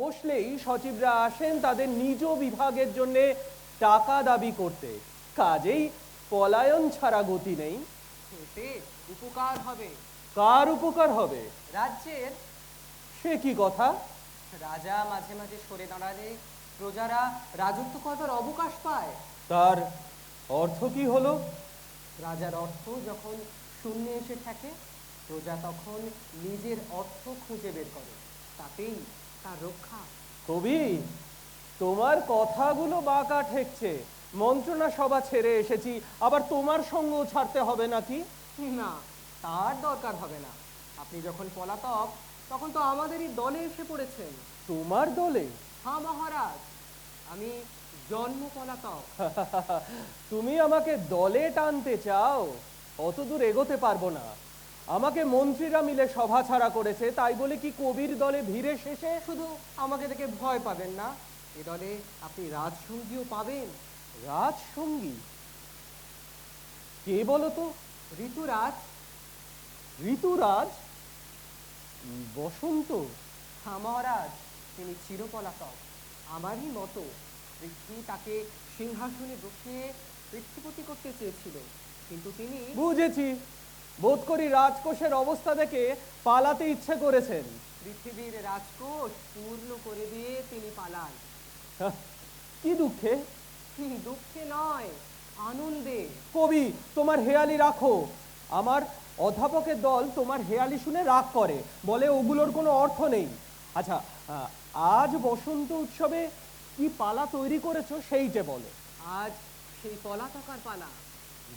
বসলেই সচিবরা আসেন তাদের নিজ বিভাগের জন্য টাকা দাবি করতে। কাজেই পলায়ন ছাড়া গতি নেই। এতে উপকার হবে। কার উপকার হবে? রাজ্যের। সে কি কথা? রাজা মাঝে মাঝে সরে দাঁড়ালে প্রজারা রাজত্ব করবার অবকাশ পায়। তার অর্থ কি হলো? রাজার অর্থ যখন শূন্যে এসে থাকে, প্রজা তখন নিজের অর্থ খুঁজে বের করে, তাতেই তার রক্ষা। কবি, তোমার কথাগুলো বাঁকা ঠেকছে। মন্ত্রণা সভা ছেড়ে এসেছি, আবার তোমার সঙ্গও ছাড়তে হবে নাকি? না, তার দরকার হবে না। আপনি যখন পলাতক, তখন তো আমাদেরই দলে এসে পড়েছেন। তোমার দলে? হ্যাঁ মহারাজ, আমি জন্ম পলাতক। তুমি আমাকে দলে টানতে চাও? অত দূর এগোতে পারবো না। আমাকে মন্ত্রীরা মিলে সভা ছাড়া করেছে, তাই বলে কি কবির দলে ভিড়ে শেষে? শুধু আমাকে দেখে ভয় পাবেন না, এ দলে আপনি রাজসঙ্গীও পাবেন। রাজসঙ্গী? কে বলো তো? ঋতুরাজ। ঋতুরাজ? বসন্ত? হ্যাঁ মহারাজ, তিনি চিরপলাতক, আমারই মতো। পৃথ্বী তাকে সিংহাসনে বসিয়ে পৃথ্বীপতি করতে চেয়েছিল, কিন্তু তিনি... বুঝেছি, বোধ করি রাজকোষের অবস্থা দেখে পালাতে ইচ্ছে করেছেন। পৃথিবীর রাজকোষ পূর্ণ করে দিয়ে তিনি পালান। কি দুঃখে? দুঃখে নয়, আনন্দে। কবি, তোমার হেয়ালি রাখো। আমার অধ্যাপকের দল তোমার হেয়ালি শুনে রাগ করে, বলে ওগুলোর কোনো অর্থ নেই। আচ্ছা, আজ বসন্ত উৎসবে কি পালা তৈরি করেছো সেইটে বলো। আজ সেই পলাতকার পালা।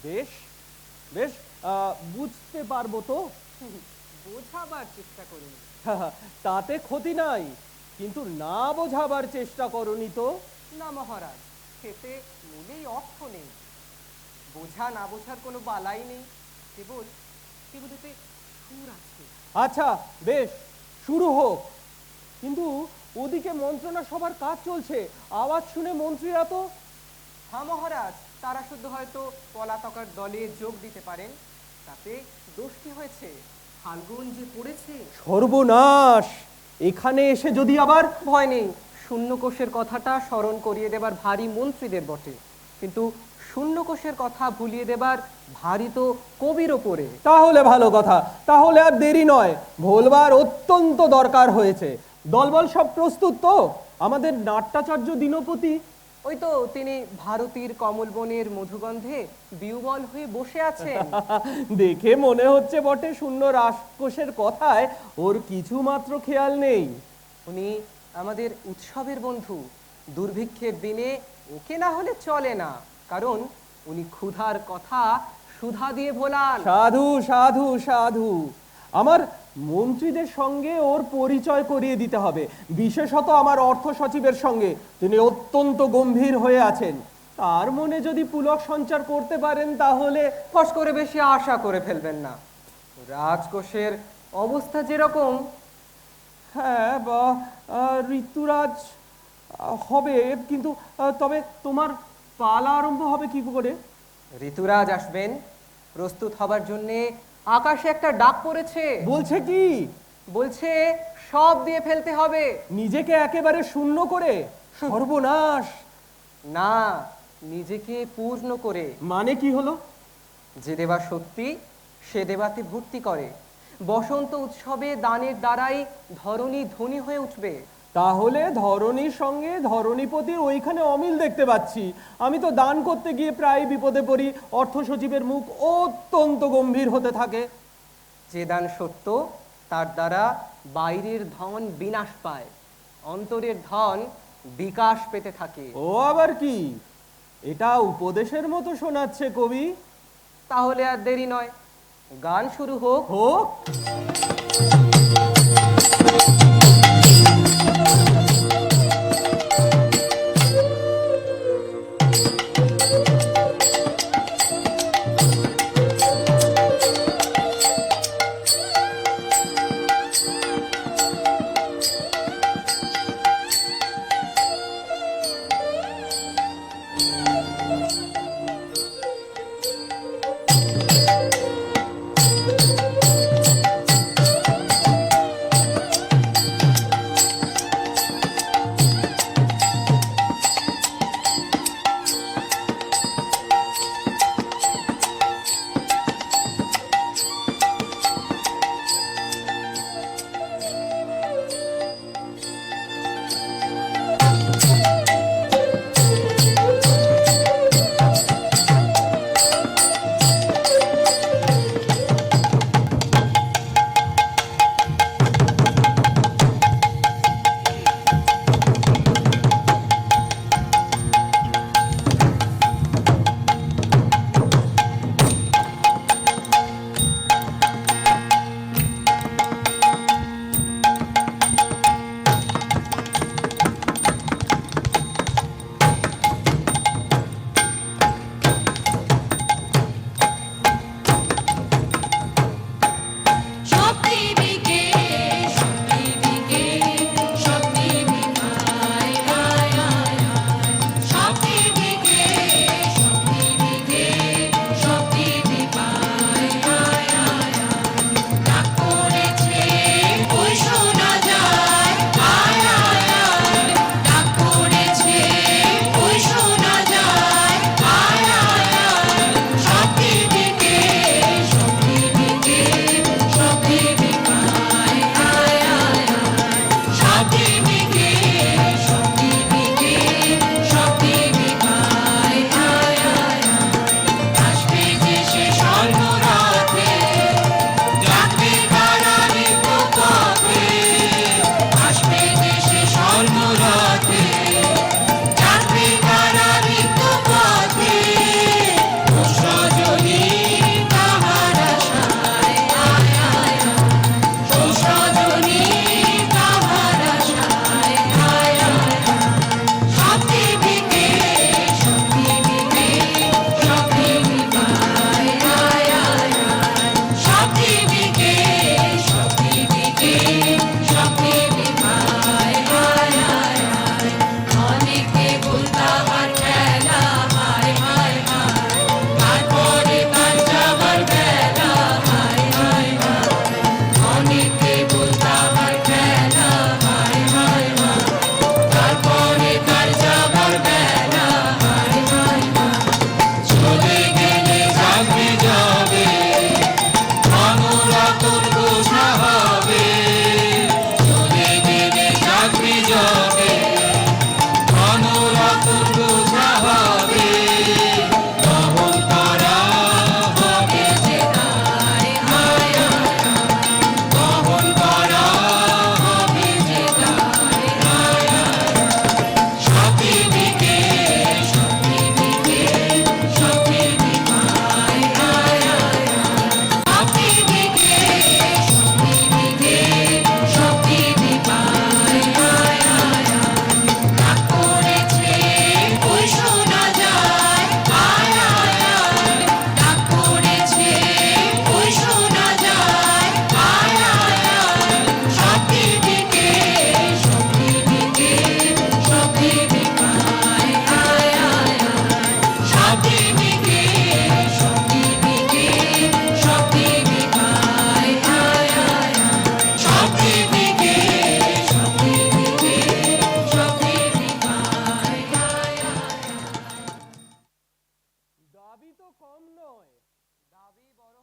বেশ বেশ, বুঝতে পারবো তো। বোঝাবার চেষ্টা করুন। তাতে ক্ষতি নাই, কিন্তু না বোঝাবার চেষ্টা করনি তো। না মহারাজ, এতে মূলেই অর্থ নেই। বোঝা না বোঝার কোনো বালাই নেই, কেবল এতে সুর আছে। আচ্ছা বেশ, শুরু হোক। কিন্তু ওদিকে মন্ত্রণা সবার কাজ চলছে, আওয়াজ শুনে মন্ত্রীরা তো... হ্যাঁ মহারাজ, তারা শুদ্ধ হয়তো পলাতকার দলে যোগ দিতে পারেন। তাতে দোষ কি হয়েছে? ফাল্গুন যে পড়েছে। সর্বনাশ! এখানে এসে যদি আবার... ভয় নেই, শূন্যকোষের কথাটা স্মরণ করিয়ে দেবার ভারী মন্ত্রীদের বটে, কিন্তু শূন্যকোষের কথা ভুলিয়ে দেবার ভারী তো কবির ওপরে। তাহলে ভালো কথা, তাহলে আর দেরি নয়, ভোলবার অত্যন্ত দরকার হয়েছে। দলবল সব প্রস্তুত তো? আমাদের নাট্যাচার্য দীনপতি? ওই তো তিনি ভারতীর কমলবনের মধুগন্ধে বিউবল হয়ে বসে আছেন। দেখে মনে হচ্ছে বটে শূন্য রাজকোষের কথায় ওর কিছু মাত্র খেয়াল নেই। উনি আমাদের উৎসবের বন্ধু। দুর্ভিক্ষের দিনে ওকে না হলে চলে না, কারণ উনি ক্ষুধার কথা সুধা দিয়ে ভোলান। সাধু সাধু সাধু। আমার মন্ত্রীদের সঙ্গে ওর পরিচয় করিয়ে দিতে হবে, বিশেষত আমার অর্থ সচিবের সঙ্গে। তিনি অত্যন্ত গম্ভীর হয়ে আছেন। তার মনে যদি পুলক সঞ্চার করতে পারেন তাহলে... ফস করে বেশি আশা করে ফেলবেন না। রাজকোষের অবস্থা যেরকম... হ্যাঁ, বা ঋতুরাজ হবে, কিন্তু তবে তোমার পালা আরম্ভ হবে কি করে? ঋতুরাজ আসবেন, প্রস্তুত হবার জন্যে আকাশে একটা ডাক পড়েছে। বলছে কি? বলছে সব দিয়ে ফেলতে হবে। নিজেকে একেবারে শূন্য করে? সর্বনাশ! না, নিজেকে পূর্ণ করে। মানে কি হলো? যে দেবা সত্যি, সে দেবাতে ভর্তি করে। বসন্ত উৎসবে দানের দ্বারাই ধরণী ধনী হয়ে উঠবে। তাহলে ধরণীর সঙ্গে ধরণীপতির ওইখানে অমিল দেখতে পাচ্ছি। আমি তো দান করতে গিয়ে প্রায় বিপদে পড়ি, অর্থ সচিবের মুখ অত্যন্ত গম্ভীর হতে থাকে। যে দান সত্য, তার দ্বারা বাইরের ধন বিনাশ পায়, অন্তরের ধন বিকাশ পেতে থাকে। ও আবার কি? এটা উপদেশের মতো শোনাচ্ছে কবি। তাহলে আর দেরি নয়, গান শুরু হোক। হোক।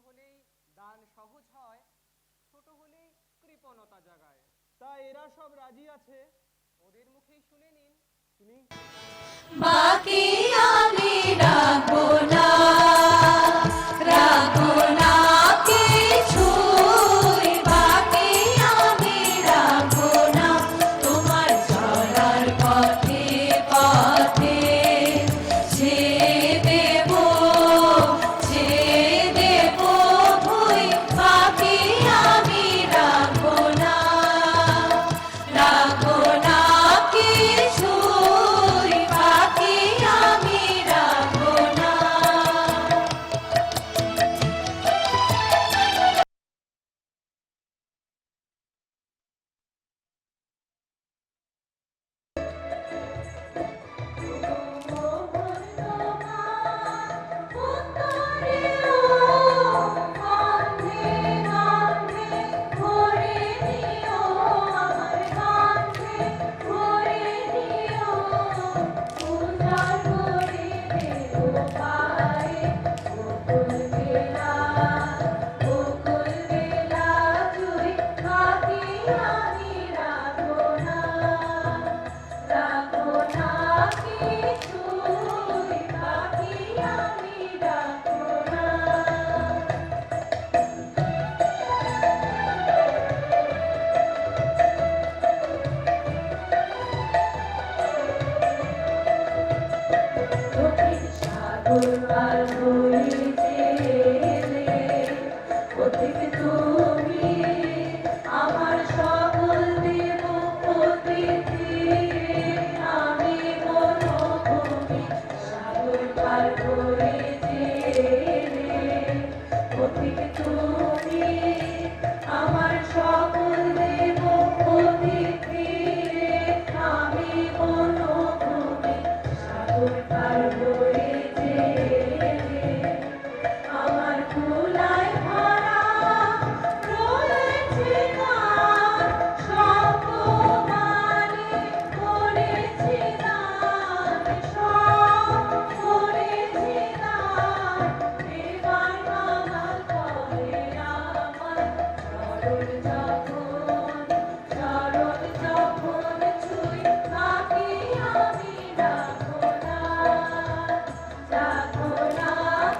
হলেই দান সহজ হয়, ছোট হলেই কৃপণতা জাগায়। তা এরা সব রাজি আছে? ওদের মুখেই শুনে নিন। শুনি। বাকি আমি রাখবো না, রাখবো না কিছুই, বাকি আমি রাখবো না। তোমার চলার পথে পথে ছেড়ে দেবো, ছেড়ে দেবো ভুই, বাকি আমি রাখবো না, রাখবো না কিছুই, বাকি আমি রাখবো না। আমার সকল দেব অতিথি, আমি বনভূমি সাগর পার করে জেলে, পথিক তুমি আমার সকল দেব অতিথি, আমি বনভূমি সাগর পার করে জেলে, আমার কুলায় ভরা রয়েছে গান, সপ্তমালে করেছি দান, সব করেছি দান, এবার নাগাল করে আমার চরণ যখন ছুঁই, বাকি আমি রাখবো না, রাখবো না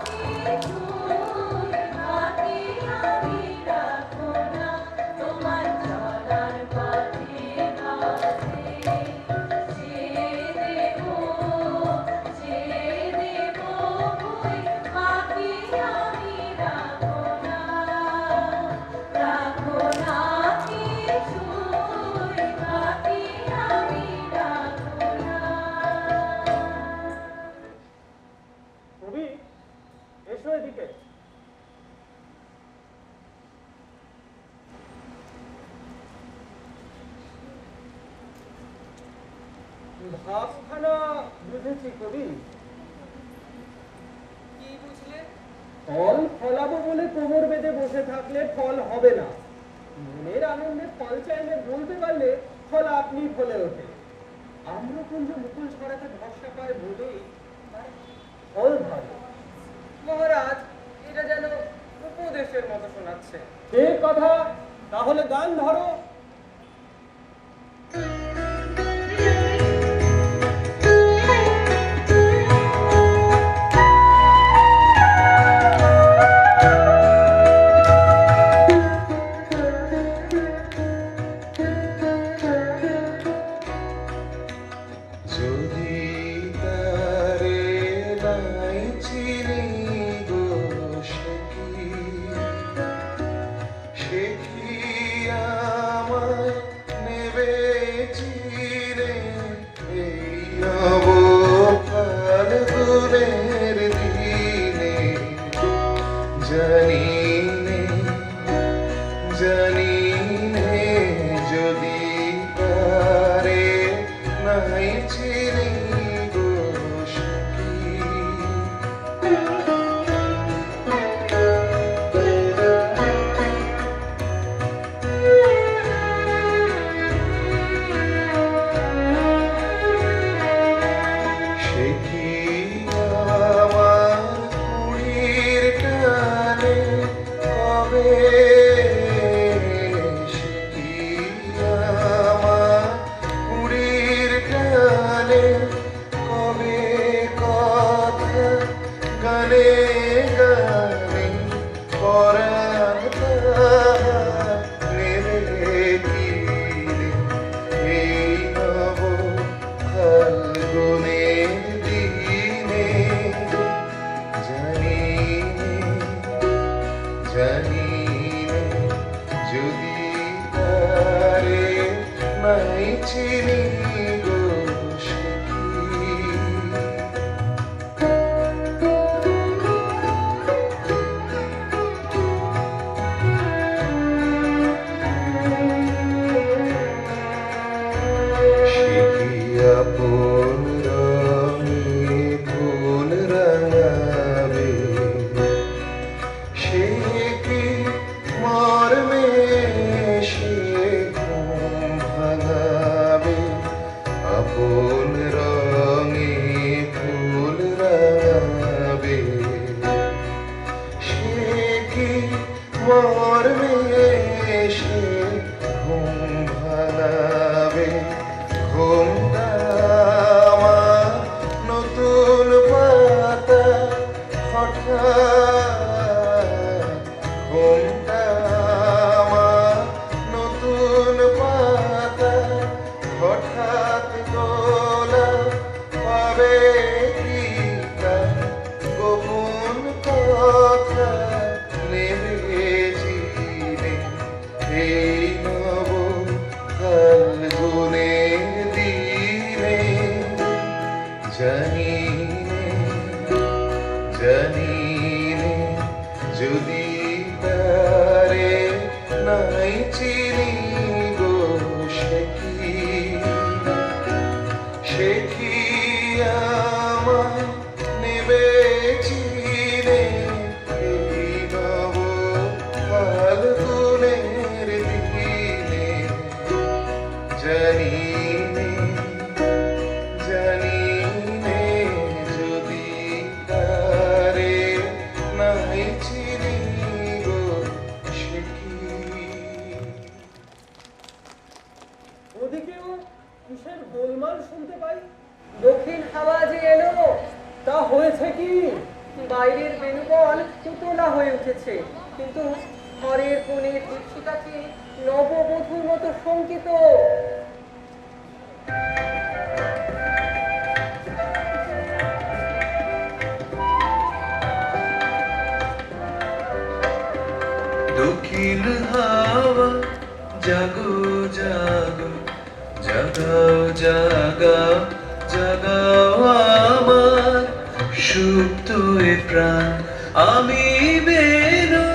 কিছুই, বাকি আমি রাখবো না। তোমার চলার পথে পথে ছেড়ে দেবো, ছেড়ে দেবো ভুই, বাকি আমি রাখবো না, রাখবো না কিছুই, বাকি আমি রাখবো না। কবি, এসো এদিকে। ভাবখানা বুঝেছি কবি। কি বুঝলে? ফল ফলাবো বলে কোমর বেঁধে বসে থাকলে ফল হবে না। মনের আনন্দে ফল চাইলে বলতে পারলে ফল আপনি ফলে ওঠে। আম্রকুঞ্জ মুকুল ছড়াতে ভরসা পায় বলেই তার ফল ধরে। মহারাজ, এটা যেন উপদেশের মতো শোনাচ্ছে। ঠিক কথা, তাহলে গান ধরো। যদি তারে নাই চিনি গো সখী, সে কি আমায় নেবে চিরে এই নব ফাল্গুনের দিনে, জানি নে, জানি নে যদি তারে নাই চিনি গো সখী। সে কি আমার কুড়ির টানে জানি নে যদি তারে নাই চিনি গো সে কি আমায় নেবে চিনে এই নব ফাল্গুনের দিনে জানি নে যদি তারে নাই চিনি গো সে কি। ওদিকেও কিসের গোলমাল শুনতে পাই? দক্ষিণ হাওয়া যে এলো, তা হয়েছে কি? বাইরের বেণুবন উতলা হয়ে উঠেছে, কিন্তু ঘরের কোণে দীপশিখাটি নববধূর মতো শঙ্কিত। দক্ষিণ হাওয়া জাগো জাগো জাগাও জাগাও জাগাও আমার সুপ্ত এ প্রাণ। আমি বেরো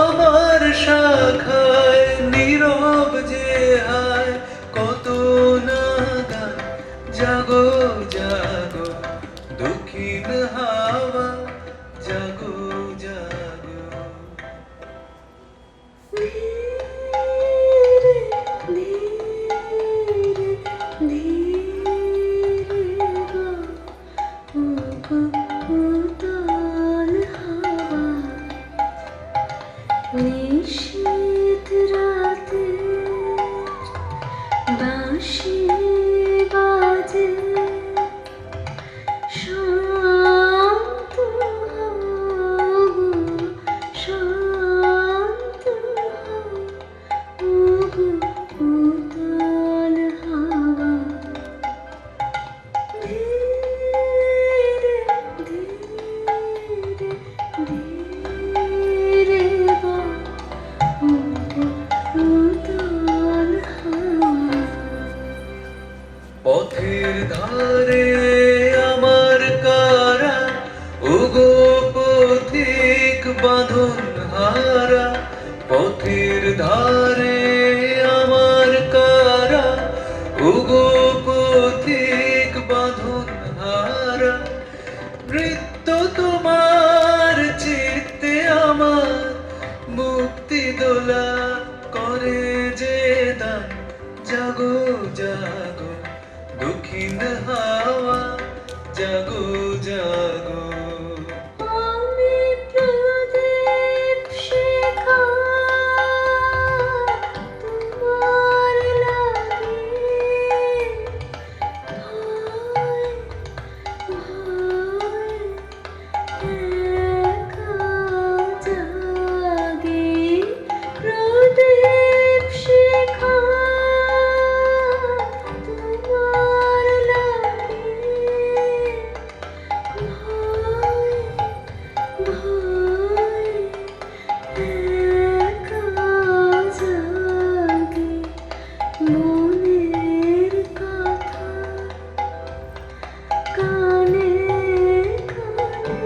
আমার শাখায় নীরব যে হায় কত না গান। জাগো জাগো দক্ষিণ হাওয়া জাগো জাগো। নিশীথ রাতে বাঁশি বাজে শান্ত হও গো, শান্ত হও ওগো উতাল হাওয়া। ধীরে ধীরে ধীরে বয় ওগো উতাল হাওয়া। পথের ধারে আমার কারা ওগো পথিক বাঁধন হারা। পথের ধারে আমার কারা ওগো পথিক বাঁধন হারা। নৃত্য তোমার চিত্তে আমার মুক্তি দোলা করে যে দান। জাগো জাগো দক্ষিণ হাওয়া জাগো জাগো। আমি প্রদীপ শিখা তোমার লাগি ভয় ভয় একা জাগি। প্রদীপ শিখা তোমার লাগি ভয় ভয় একা জাগি। মনের কথা কানে কানে,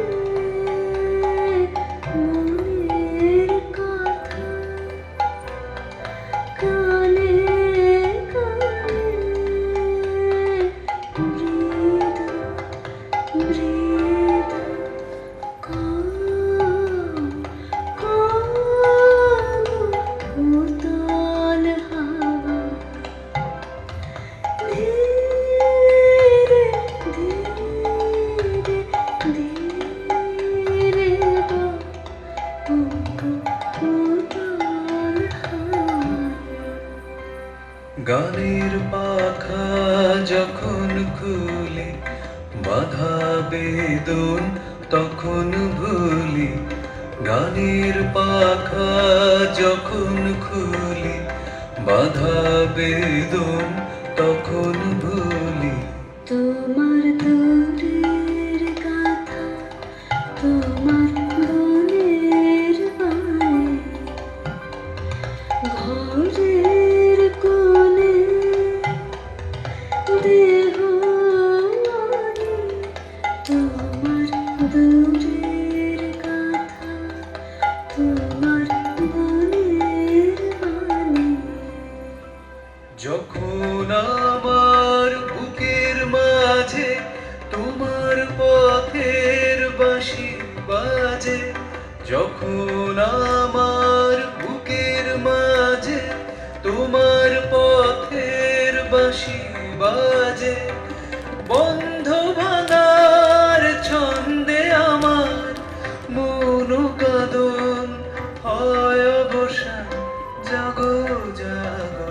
মনের কথা কানে কানে, মৃদু মৃদু উতাল হাওয়া। ধীরে ধীরে ধীরে বয় ওগো উতাল হাওয়া। গানের পাখা যখন খুলি বাধা বেদন তখন ভুলি। গানের পাখা যখন খুলি বাধা বেদন তখন ভুলি। তোমার দূরের কথা তোমার মনের বাণী ঘরের কোণে দেহ তোমার দূরের কথা, তোমার মনের বাণী। যখন আমার বুকের মাঝে তোমার পথের বাঁশি বাজে, যখন আমার বুকের মাঝে তোমার পথের বাঁশি বাজে, বন্ধ ভাঙার ছন্দে আমার মনোকাদন হয় অবসান। জাগো জাগো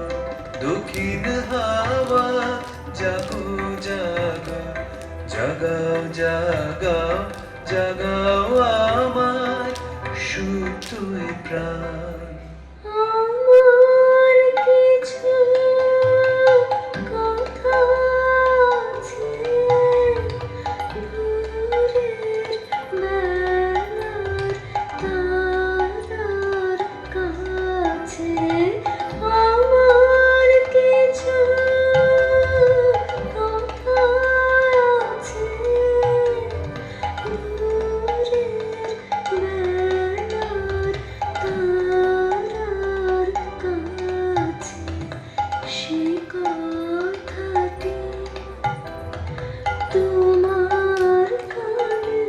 দক্ষিণ হাওয়া, জাগো জাগো জাগাও জাগাও জাগাও আমার সুপ্ত এ প্রাণ। আমার কিছু কথা আছে দূরের বেলার তারার কাছে। আমার কিছু কথা আছে দূরের বেলার তারার কাছে। সে কথাটি তোমার কানে,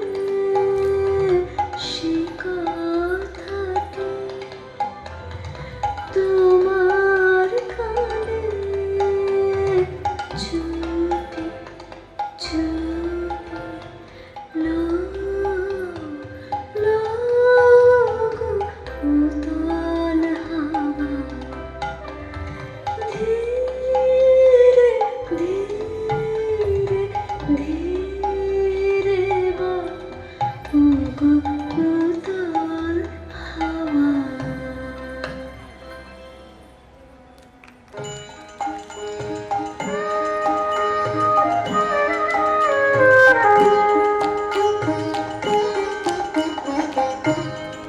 সে কথাটি তোমার কানে চুপি চুপি লো লো গো উতল হাওয়া ধীরে ধীরে ধীরে বাবু উতল হাওয়া।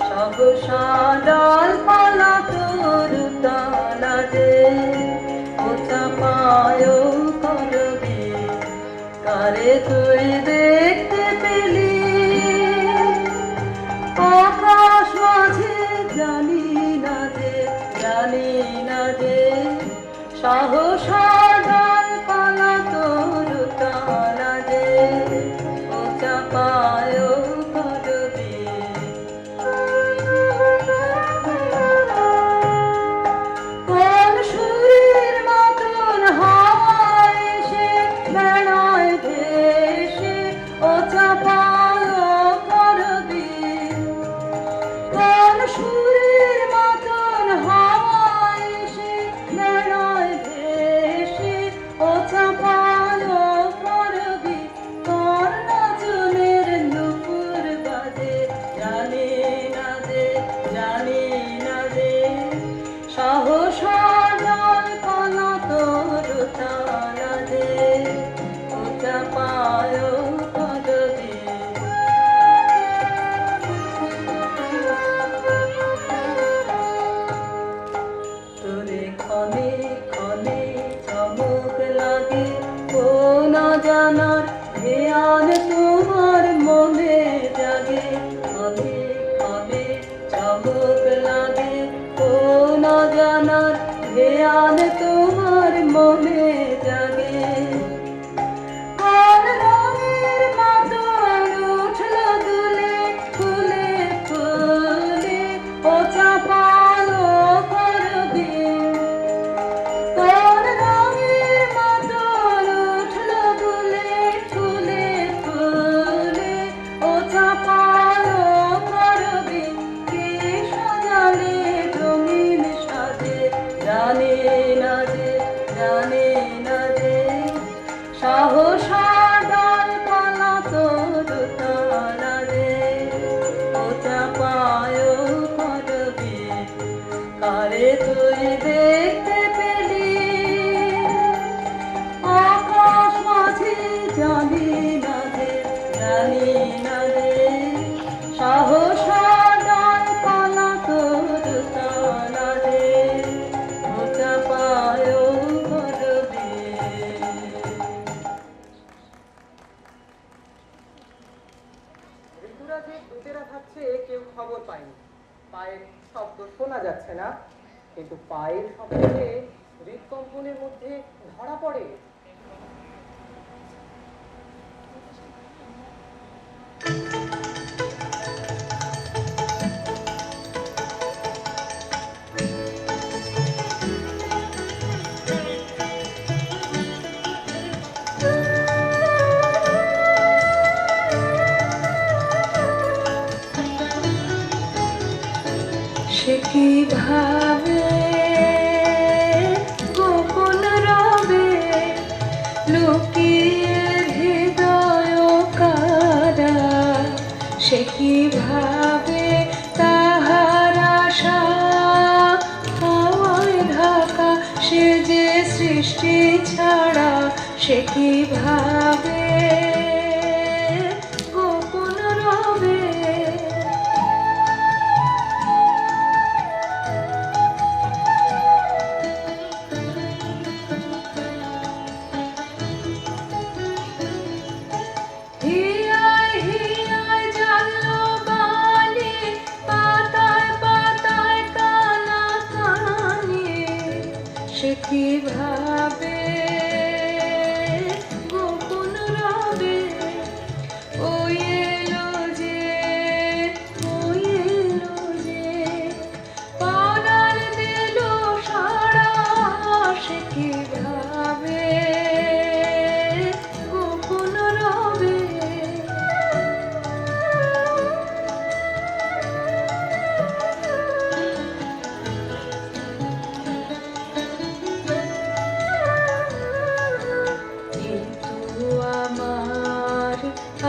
সহসা ডালপালা তোর তালা যে ওচা পায় করবি, কারে তুই দেখতে পেলি আকাশ মাঝে, জানি না যে জানি না যে সহসা ডালপালা তোর তালা যে ওচা পায় করবি। কোন সুরের মতন হাওয়ায় এসে বেড়ায় ভেসে ওচা পায় করবি। কোন সুরের মতন হাওয়ায় এসে বেড়ায় ভেসে ওচা পায় করবি। তোর নাচনের নুপুর বাজে, জানি না যে জানি না যে সহসা ডালপালা তোর তালা যে ওচা পায় করবি। যুবরাজের দূতেরা থাকছে কেউ খবর পায়নি। পায়ের শব্দ শোনা যাচ্ছে না, কিন্তু পায়ের শব্দে হৃদকম্পনের মধ্যে ধরা পড়ে। সে কিভাবে গোপন রবে লুকিয়ে হৃদয় কারা, সে কিভাবে তাহার আশা হাওয়ায় ঢাকা, সে যে সৃষ্টি ছাড়া, সে কিভাবে গোপন রবে। হিয়ায় হিয়ায় জানলো বালি, পাতায় পাতায় কানা কানি, সে কিভাবে গোপন রবে। ওই এলো যে, ওই এলো যে, পাড়ার দিল সারা, সে কিভাবে গোপন রবে। কিন্তু আমার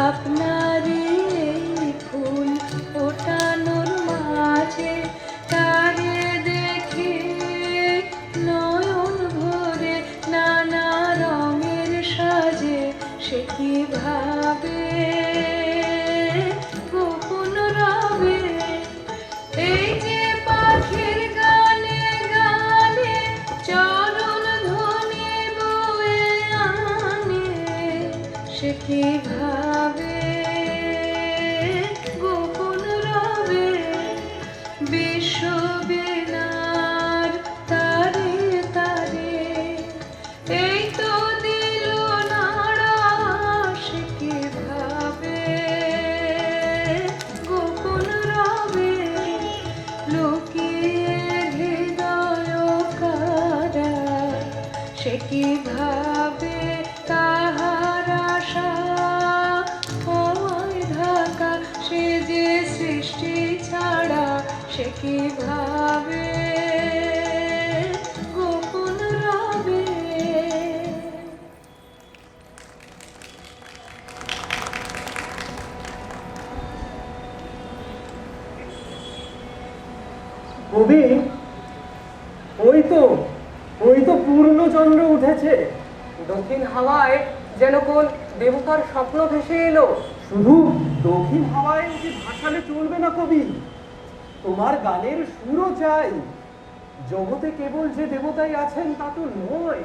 আপনারই এই ফুল ফোটানোর মাঝে, তারে দেখি নয়ন ভরে নানা রঙের সাজে, সে কিভাবে গোপন রবে। এই যে পাখির গানে গানে চরণ ধ্বনি বয়ে আনে, সে কিভাবে গোপন রবে। বিশ্ববীণার তারে তারে এই তো দিল নাড়া, সে কিভাবে গোপন রবে। লুকিয়ে হৃদয় কারা, সে কিভাবে তাহার আশা হওয়ায় ঢাকা, সে যে সৃষ্টি ছাড়া, সে কিভাবে গোপন রবে। কবি, ওই তো পূর্ণচন্দ্র উঠেছে। দক্ষিণ হাওয়ায় যেন কোন দেবতার স্বপ্ন ভেসে এলো। শুধু দক্ষিণ হাওয়ায় যে ভাসালে চলবে না কবি, তোমার গানের সুরও চাই। জগতে কেবল যে দেবতাই আছেন তা তো নয়।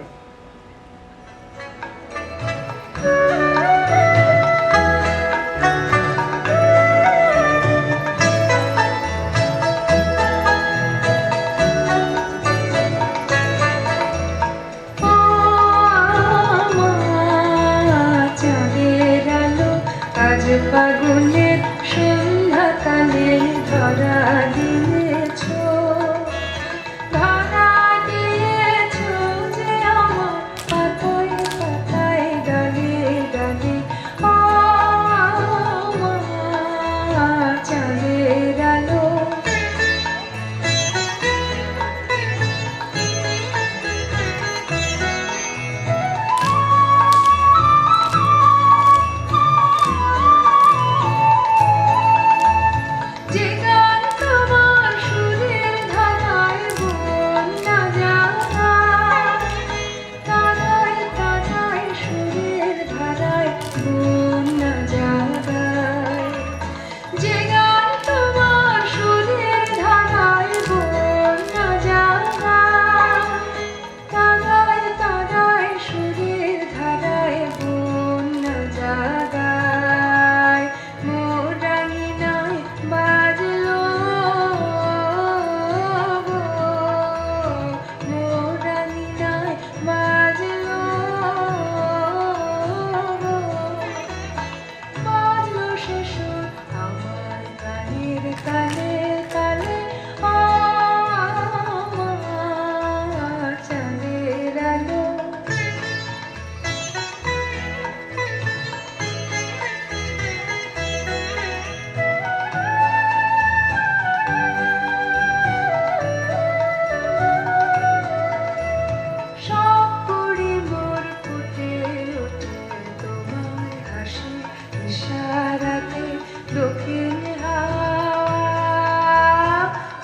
চাঁদের আলো আজ ফাগুনের সন্ধ্যাকালে ধরা দিয়েছ, ধরা দিয়েছ যে আমার পাতায় পাতায় ডালে ডালে। ও চাঁদের আলো যে গান তোমার ইশারাতে দক্ষিণ হাওয়া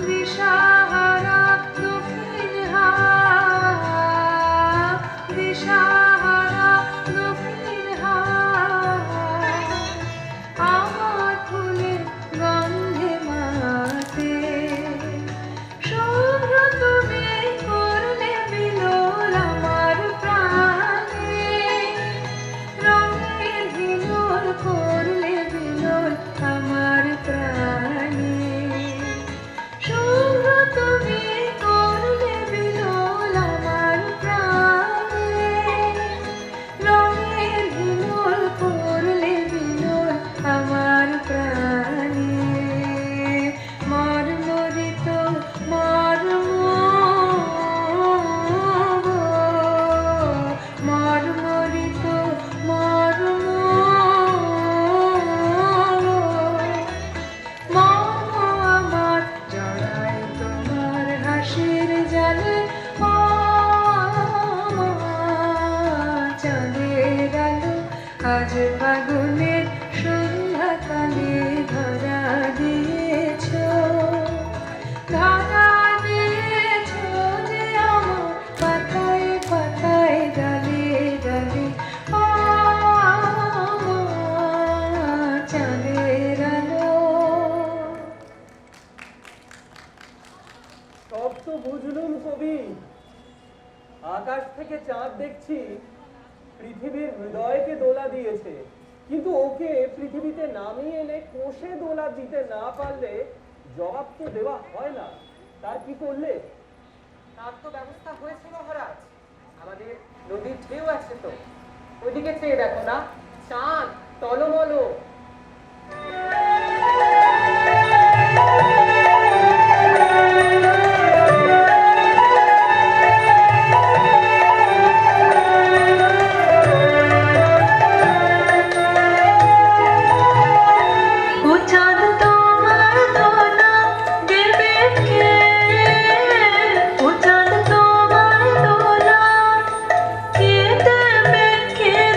দিশাহারা দক্ষিণ হাওয়া দিশাহারা দক্ষিণ হাওয়া আমার ফুলের গন্ধে মাতে শুভ্র তুমি করলে বিলোল আমার প্রাণে রঙের বিলোল করলে বিলোল আমার প্রাণে শুভ্র তুমি করলে বিলোল আমার প্রাণে রঙের বিলোল করলে বিলোল আমার প্রাণে মর্মরিত মর্ম মর্মরিত মর্ম মর্ম আমার জড়ায় তোমার হাসির জালে চাঁদের আলো আজ ফাগুনের সন্ধ্যাকালে ধরা দিয়েছ ধরা দিয়েছ যে আমার পাতায় পাতায় ডালে ডালে চাঁদের আলো। সব তো বুঝলুম কবি, আকাশ থেকে চাঁদ দেখছি পৃথিবীর হৃদয়কে দোলা দিয়েছে, কিন্তু ওকে পৃথিবীতে নামিয়ে এনে কোষে দোলা দিতে না পারলে জবাব তো দেওয়া হয় না। তার কি করলে? তার তো ব্যবস্থা হয়েছে মহারাজ, আমাদের নদীর ঢেউ আছে তো, ওইদিকে চেয়ে দেখো না, চাঁদ টলমল। ও চাঁদ তোমার দোলা দেবে কে ও চাঁদ তোমার দোলা কে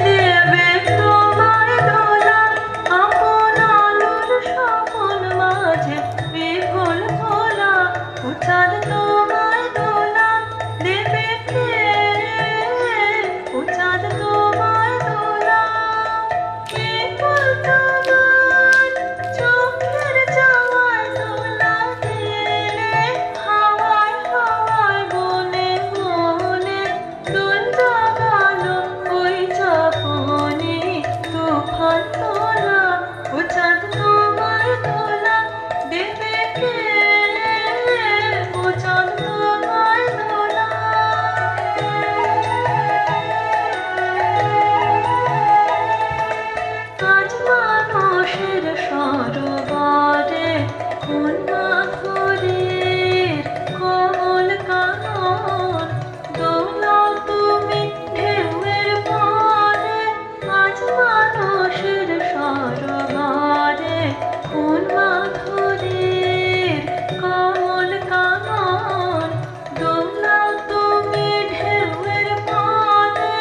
দেবে তোমার দোলা আপন আলোর স্বপন মাঝে বিভোল ভোলা ও চাঁদ তোমার দোলা দেবে কে ও চাঁদ তোমার দোলা কে তোমার চোখের চাওয়ায় দোলা দিলে হাওয়ায় হাওয়ায় বনে বনে দোল জাগালো ওই চাপনে তুফান তোলা ও চাঁদ তোমার দোলা দেবে কে ও চাঁদ তোমার দোলা। আজ মানুষের সরোবরে কন্যা ঘরের কোমল কানন দোলাও তুমি ঢেউয়ের পরে আজ মানুষের সরোবরে কন্যা ঘরের কোমল কানন দোলাও তুমি ঢেউয়ের পরে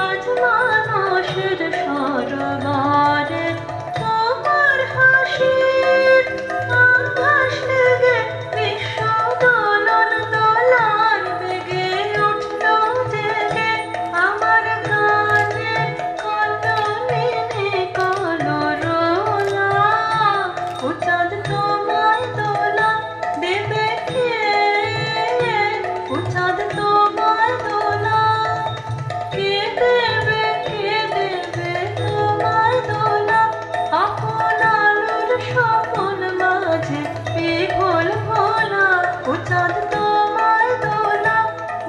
আজ মানুষের সরোবরে তোমার হাসির আকাশ লেগে বিশ্ব দোলন দোলার বেগে উঠল জেগে আমার গানে কলমিনে কলরোলা ও চাঁদ তোমায় দোলা দেবে কে ও চাঁদ তোমায় দোলা কে দেবে তোমায় দোলা আপন আলোর স্বপন মাঝে বিভোল ভোলা ও চাঁদ তোমায় দোলা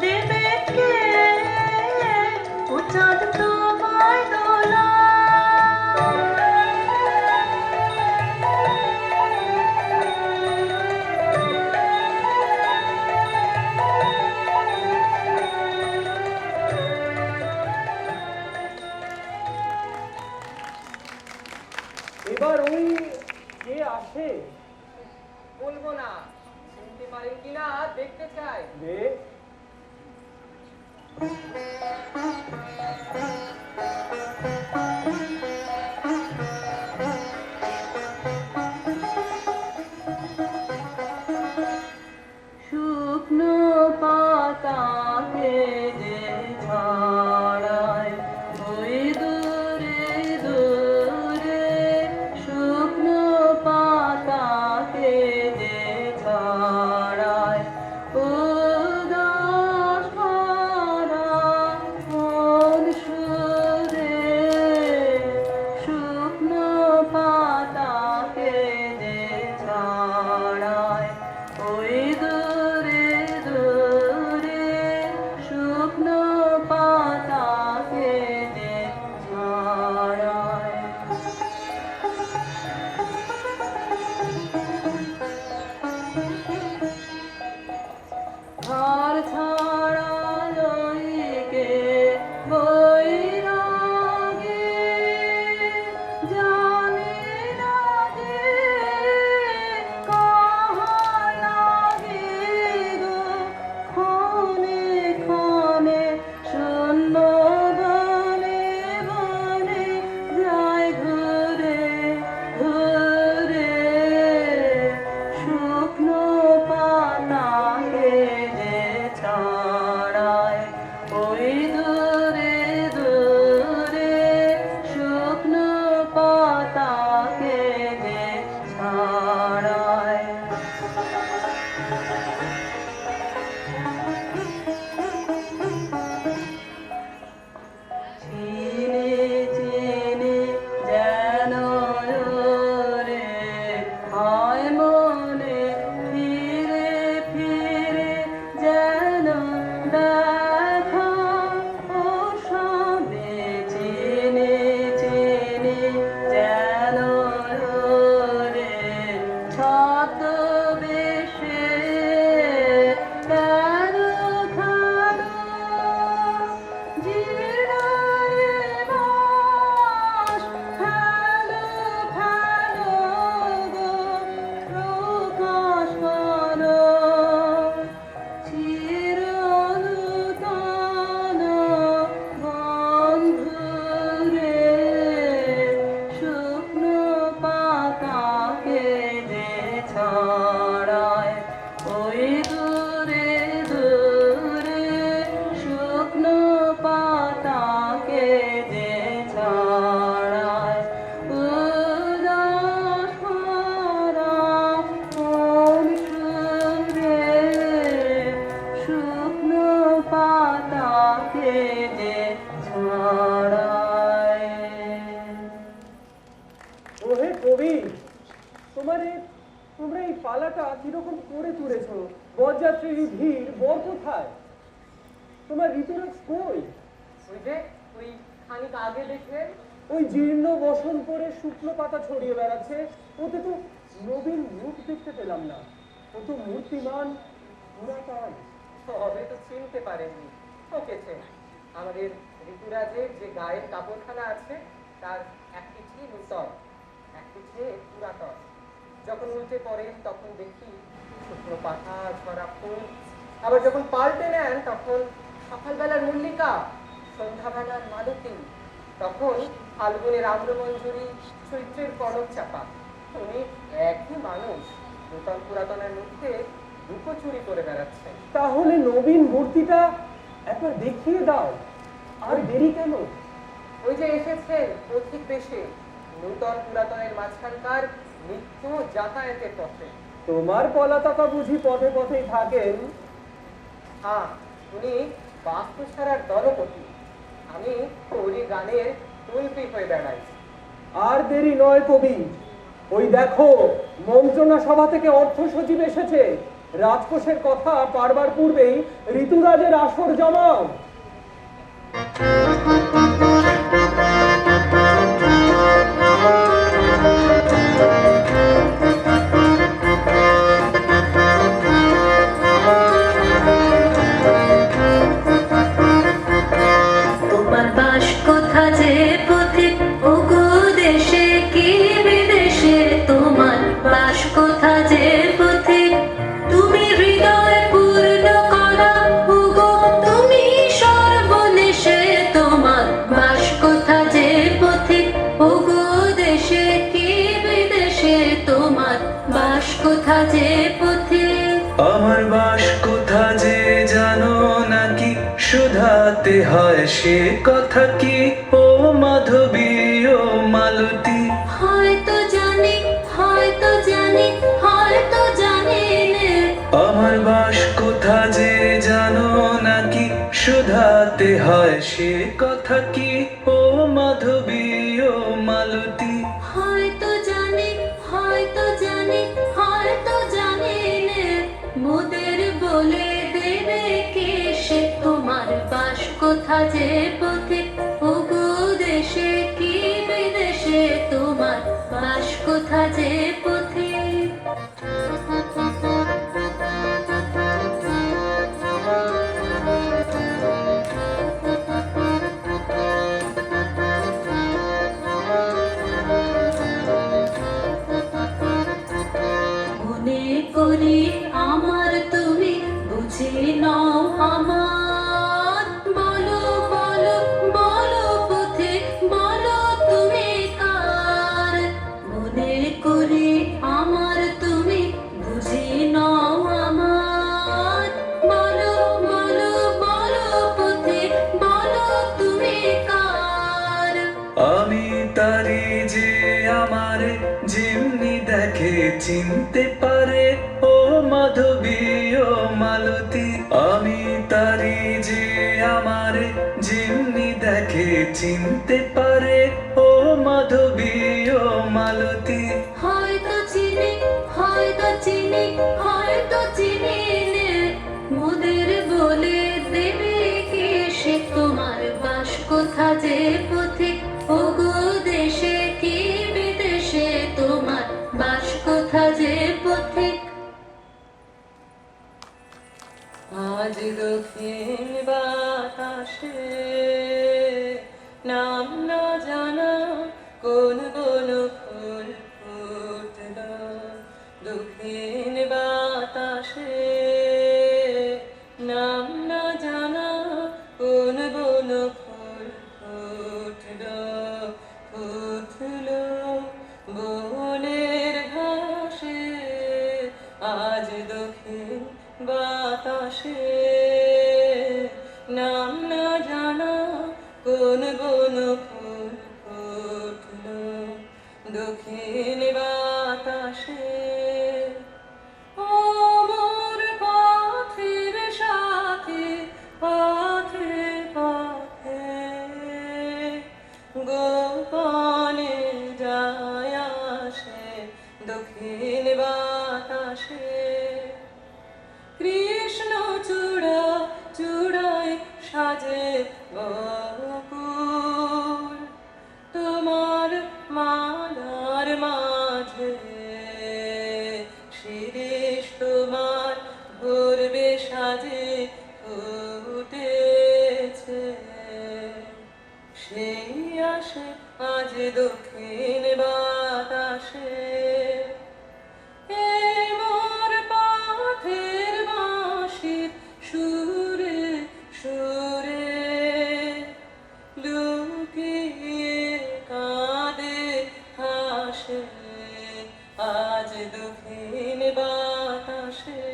দেবে কে ও চাঁদ তোমায় দোলা। এবার ওই কে আসে? বলবো না, শুনতে পারেন কিনা দেখতে চাই। বেশ, ওহে কবি, তোমরা এই পালাটা কিরকম করে তুলেছো? বরযাত্রীর ভিড়, বর কোথায়? তোমার ঋতুরাজ কই? ওই যে ওই খানিক আগে দেখে ওই জীর্ণ বসন পরে শুকনো পাতা ছড়িয়ে বেড়াচ্ছে, ওতে তো নবীন রূপ দেখতে পেলাম না। ও তো মূর্তিমান, পুরাতন। হবে তো চিনতে পারেননি, ঠকেছেন। আমাদের ঋতুরাজের যে গায়ের কাপড়খানা আছে তার এক পিঠে নূতন, এক পিঠে পুরাতন। যখন উল্টে পড়েন তখন দেখি শুকনো পাতা, ঝরা ফুল। আবার যখন পাল্টে নেন তখন সকালবেলার মল্লিকা, সন্ধ্যাবেলার মালতী, তখন ফাল্গুনের আম্রমঞ্জুরি, চৈত্রের কনক চাপা। উনি একই মানুষ, নূতন পুরাতনের মধ্যে লুকোচুরি করে বেড়াচ্ছেন। তাহলে নবীন মূর্তিটা একবার দেখিয়ে দাও, আর দেরি কেন? ওই যে এসেছেন পথিক বেশে, নূতন পুরাতনের মাঝখানকার নিত্য যাতায়াতের পথে। তোমার পলাতকা বুঝি পথে পথেই থাকেন? হ্যাঁ, উনি বাস্তু ছাড়ার দলপতি, আমি ওরই গানের তুলপি হয়ে বেড়াই। আর দেরি নয় কবি, ওই দেখো মন্ত্রণা সভা থেকে অর্থ সচিব এসেছে। রাজকোষের কথা পারবার পূর্বেই ঋতুরাজের আসর জমাও। তোমার বাস কোথা যে পথিক, ওগো দেশে কি বিদেশে? তোমার বাস কোথা যে পথিক, তুমি হৃদয় পূর্ণ করা, ওগো তুমি সর্বনেশে। তোমার বাস কোথা যে পথিক, ওগো দেশে কি বিদেশে? তোমার বাস কোথা যে পথিক। আমার বাস কোথা যে জানো নাকি? শুধাতে হয় সে কথা কি? ও মাধবী, ও মালতী। হয়তো জানি, হয়তো জানি, হয়তো জানি নে। আমার বাস কোথা যে জানো নাকি? শুধাতে হয় সে কথা কি? ও মাধবী, ও মালতী। হয়তো জানি, হয়তো জানি, হয়তো জানি নে। মোদের বলে দেবে কে সে? তোমার বাস কোথা যে পথিক, ওগো দেশে কি বিদেশে? তোমার বাস কোথা যে পথিক। মনে করি আমার তুমি বুঝি নাও আমার। বলো বলো বলো পথিক, বলো তুমি কার? মনে করি আমার তুমি বুঝি নাও আমার। বলো বলো বলো পথিক, বলো তুমি কার? আমি তারি যে আমারে যেমনি দেখে চিনতে পারে। ও মাধবী, ও মালতী। আমি তারি যে আমারে যেমনি দেখে চিনতে পারে। ও মাধবী, ও মালতী। হয়তো চিনি, হয়তো চিনি, হয়তো চিনি নে। মোদের বলে দেবে কে সে? তোমার বাস কোথা যে পথিক, ওগো দেশে কি বিদেশে? তোমার বাস কোথা যে পথিক। আজ দক্ষিণ বাতাসে নাম না জানা কোন বন ফুল ফুটল। দক্ষিণ বাতাসে নাম না জানা কোন বন ফুল ফুটল। ফুটল বনের ঘাসে আজ দক্ষিণ বাতাসে নাম না জানা কোন বন ফুল ফুটল। দক্ষিণ বাতাসে আমার পথের সাথে, পথে পথে গোপনে যায় দক্ষিণ বাতাসে কৃষ্ণ চূড়া চূড়ায় সাজে বকুল তোমার মালার মাঝে শিরিষ তোমার ভরবে সাজে ফুটেছে সেই আসে আজ দক্ষিণ বাতাসে এই মোর পথের বাঁশির সুরে সুরে লুকিয়ে কাঁদে হাসে আজ দক্ষিণ বাতাসে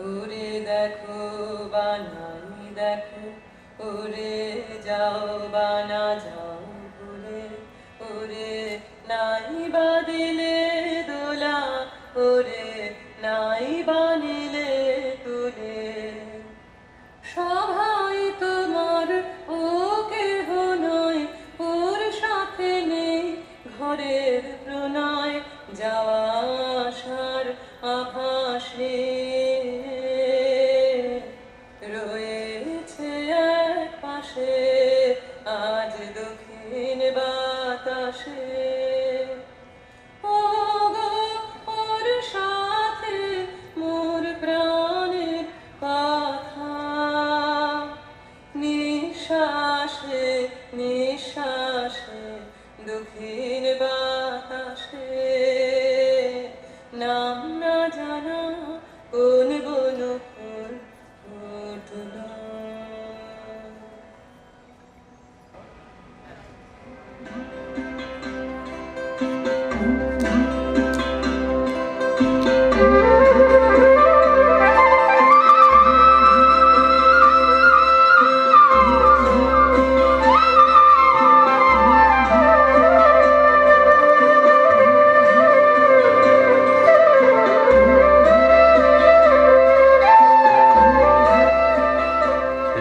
উড়ে দেখো বানাই দেখো উড়ে যাও বানা যাও ঘুরে উড়ে নাই বাদিলে দোলা ওরে নাই বানিলে তুলে সবাই তোমার ও কেহ নয় ওর সাথে নেই ঘরের প্রণয় যাওয়া আসার আভাসে রয়েছে এক পাশে আজ দক্ষিণ বাতাসে ও গো ওর সাথে মোর প্রাণের কথা নিঃশ্বাসে নিঃশ্বাসে দক্ষিণ বাতাসে নাম না জানা কোন বন ফুল ফুটল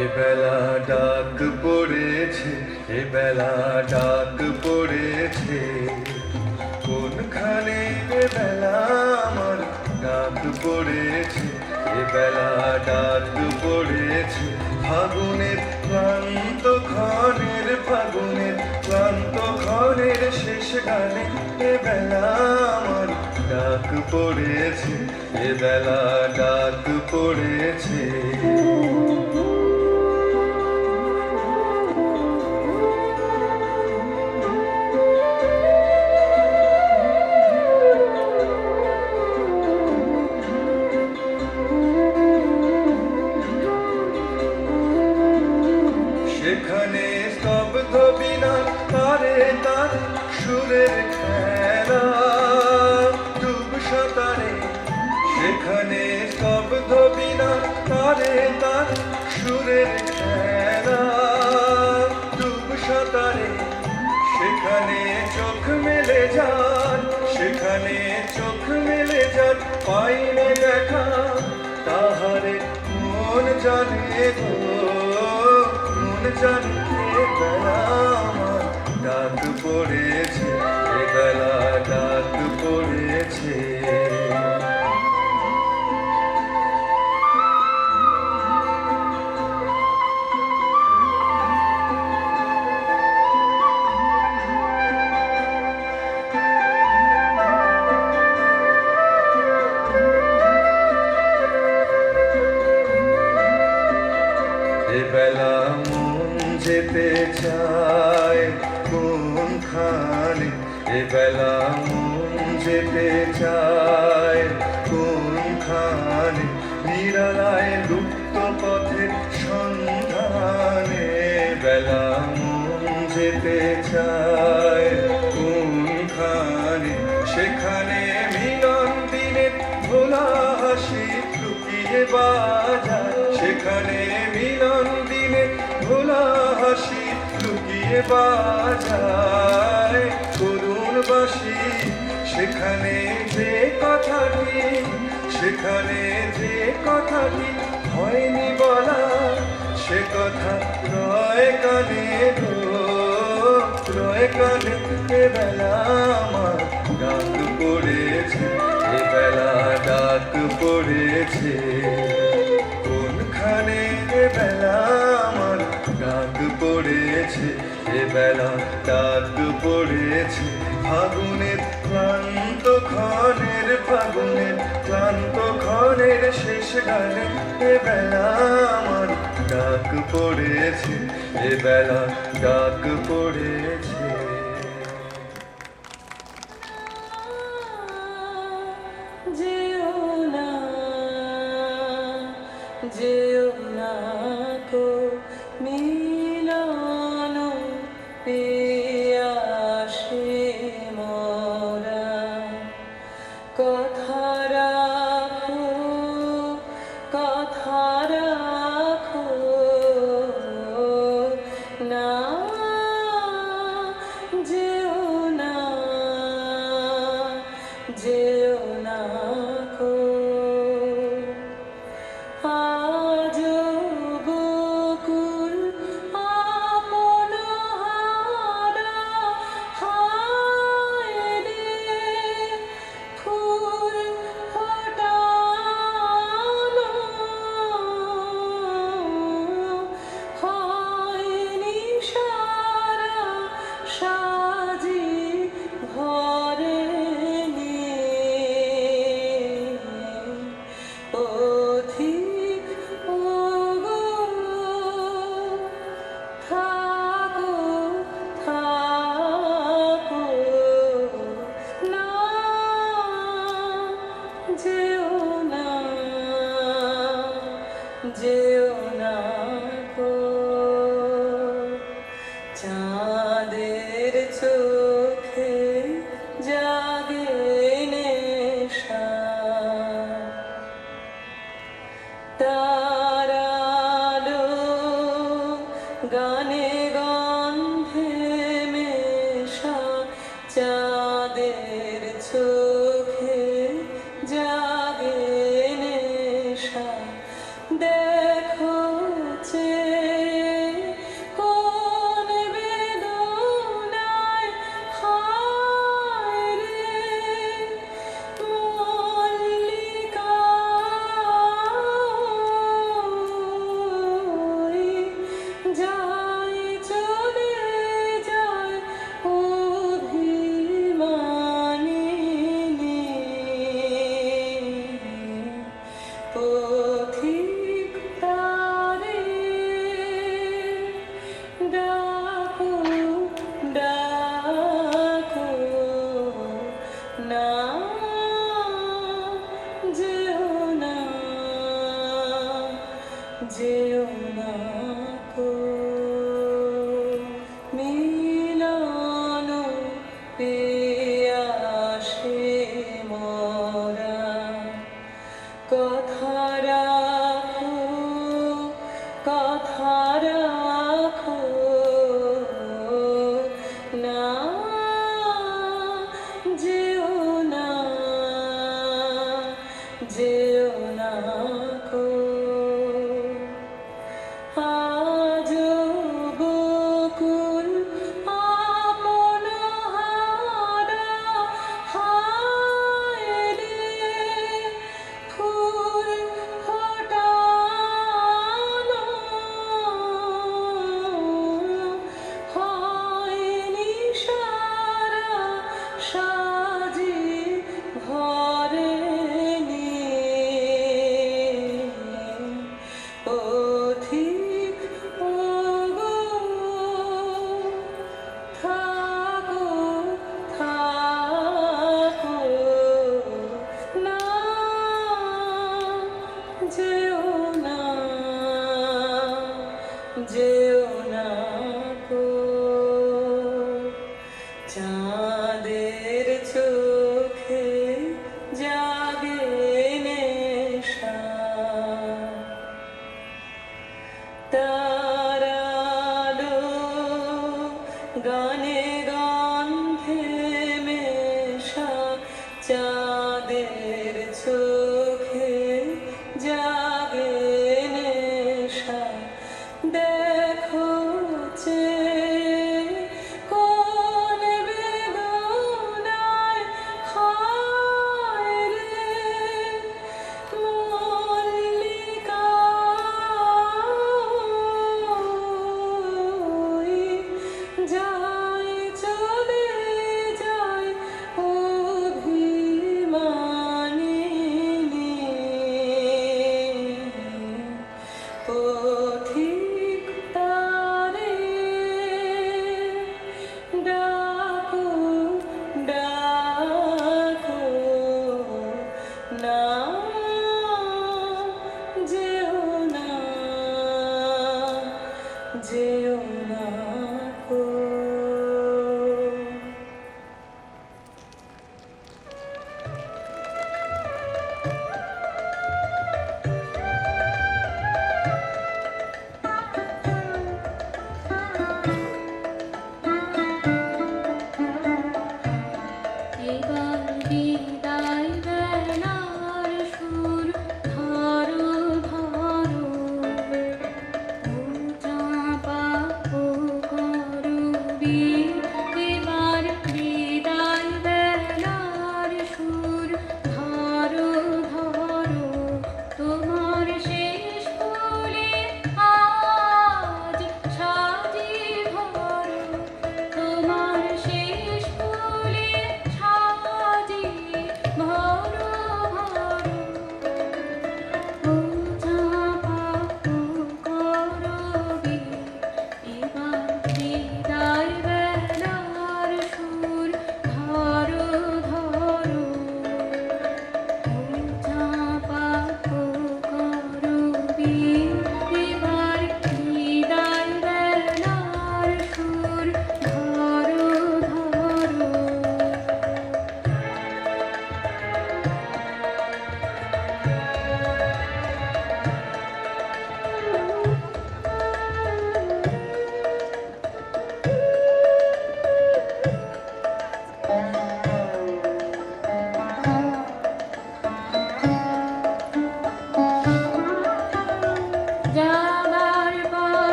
এবেলা ডাক পড়েছে এবেলা ডাক পড়েছে কোনখানে এবেলা আমার ডাক পড়েছে এবেলা ডাক পড়েছে ফাগুনের ক্লান্ত ক্ষণের শেষ গানে এবেলা আমার ডাক পড়েছে এবেলা ডাক পড়েছে সেখানে স্তব্ধ বিনা তারে তার সুরের খেলা ডুব সাঁতারে সেখানে স্তব্ধ বিনা তারে তার সুরের খেলা ডুব সাঁতারে সেখানে চোখ মেলে যান সেখানে চোখ মেলে যান পাইনে দেখা তাহারে মন জানে গো মন জানে এবেলা আমার ডাক পড়েছে এবেলা ডাক পড়েছে এবেলা মন যেতে চায় কোনখানে এবেলা মন যেতে চায় কোনখানে নিরালায় লুপ্ত পথের সন্ধানে বেলা মন যেতে চায় কোনখানে সেখানে মিলন দিনের ভোলা হাসি লুকিয়ে বাজায় সেখানে মিলন দিনে ভোলা হাসি লুকিয়ে বাজায় করুণ বাসি সেখানে যে কথাটি হয়নি বলা সে কথা রয় কানে রয় কানে এবেলা আমার ডাক পড়ে পড়েছে কোনখানে এ বেলা আমার ডাক পড়েছে এ বেলা ডাক পড়েছে ফাগুনের ক্লান্ত ক্ষণের শেষ গানে এ বেলা আমার ডাক পড়েছে এ বেলা ডাক পড়েছে যেও না যেও না কো মিলন পেয়াসে মোরা কথা রাখো না যেও না যেও না কো আজ বকুল আপন হারা হায় রে ফুল ফোটানো হয়নি সারা সাজি ঘরে পথিক ওগো থাকো না যেও না যেও না গো চাঁদের চোখে জাগে নেশা তারালো গানে গন্ধে মেশা চাঁদের চোখে জাগে নেশা দেখো কোন বেদনায় হায় রে মল্লিকা যায় চলে যায় অভিমানিনী পথিক তারে ডাকো না যেও না যেও না কো মিলন পেয়াসে মোরা কথা রাখো না যেও না যেও না কো আজ বকুল আপন হারা হায় রে ফুল ফোটানো হয়নি সারা সাজি ঘরে পথিক ওগো থাকো না যেও না যেও না কো চাঁদের চোখে জাগে নেশা তারালো গানে গন্ধে মেশা চাঁদের চোখে জাগে নেশা দেখো কোন বেদনায় হায় রে এবার বিদায় বেলার সুর ধরো ধরো ও চাঁপা ও করবি এবার বিদায় বেলার সুর ধরো ধরো তোমার শেষ ফুলে আজ সাজিয়ে ভরো তোমার শেষ ফুলে সাজিয়ে ভরো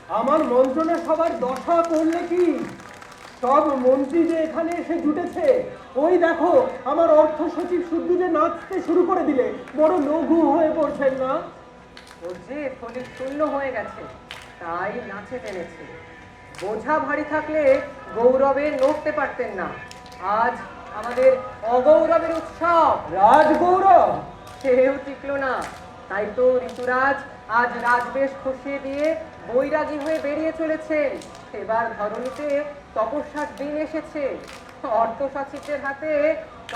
আমার মন্ত্রণা সবার দশা করলে কি? সব মন্ত্রী যে এখানে এসে জুটেছে, ওই দেখো আমার অর্থ সচিব শুদ্ধ যে নাচতে শুরু করে দিলে, বড় লঘু হয়ে পড়ছেন না? ওর যে থলি শূন্য হয়ে গেছে, তাই নাচে টেনেছে। বোঝা ভারী থাকলে গৌরবে নড়তে পারতেন না। আজ আমাদের অগৌরবের উৎসব, রাজগৌরব সেও টিকলো না। তাই তো ঋতুরাজ আজ রাজবেশ খসিয়ে দিয়ে বৈরাগী হয়ে বেরিয়ে চলেছেন। এবার ধরণীতে তপস্যার দিন এসেছে। অর্থ সচিবদের হাতে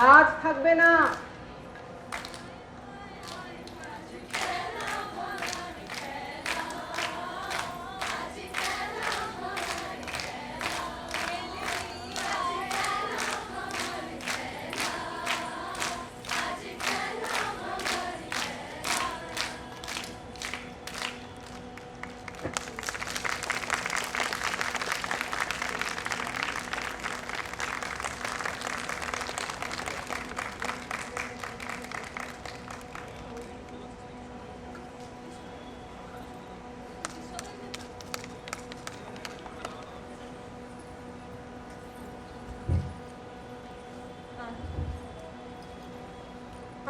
কাজ থাকবে না।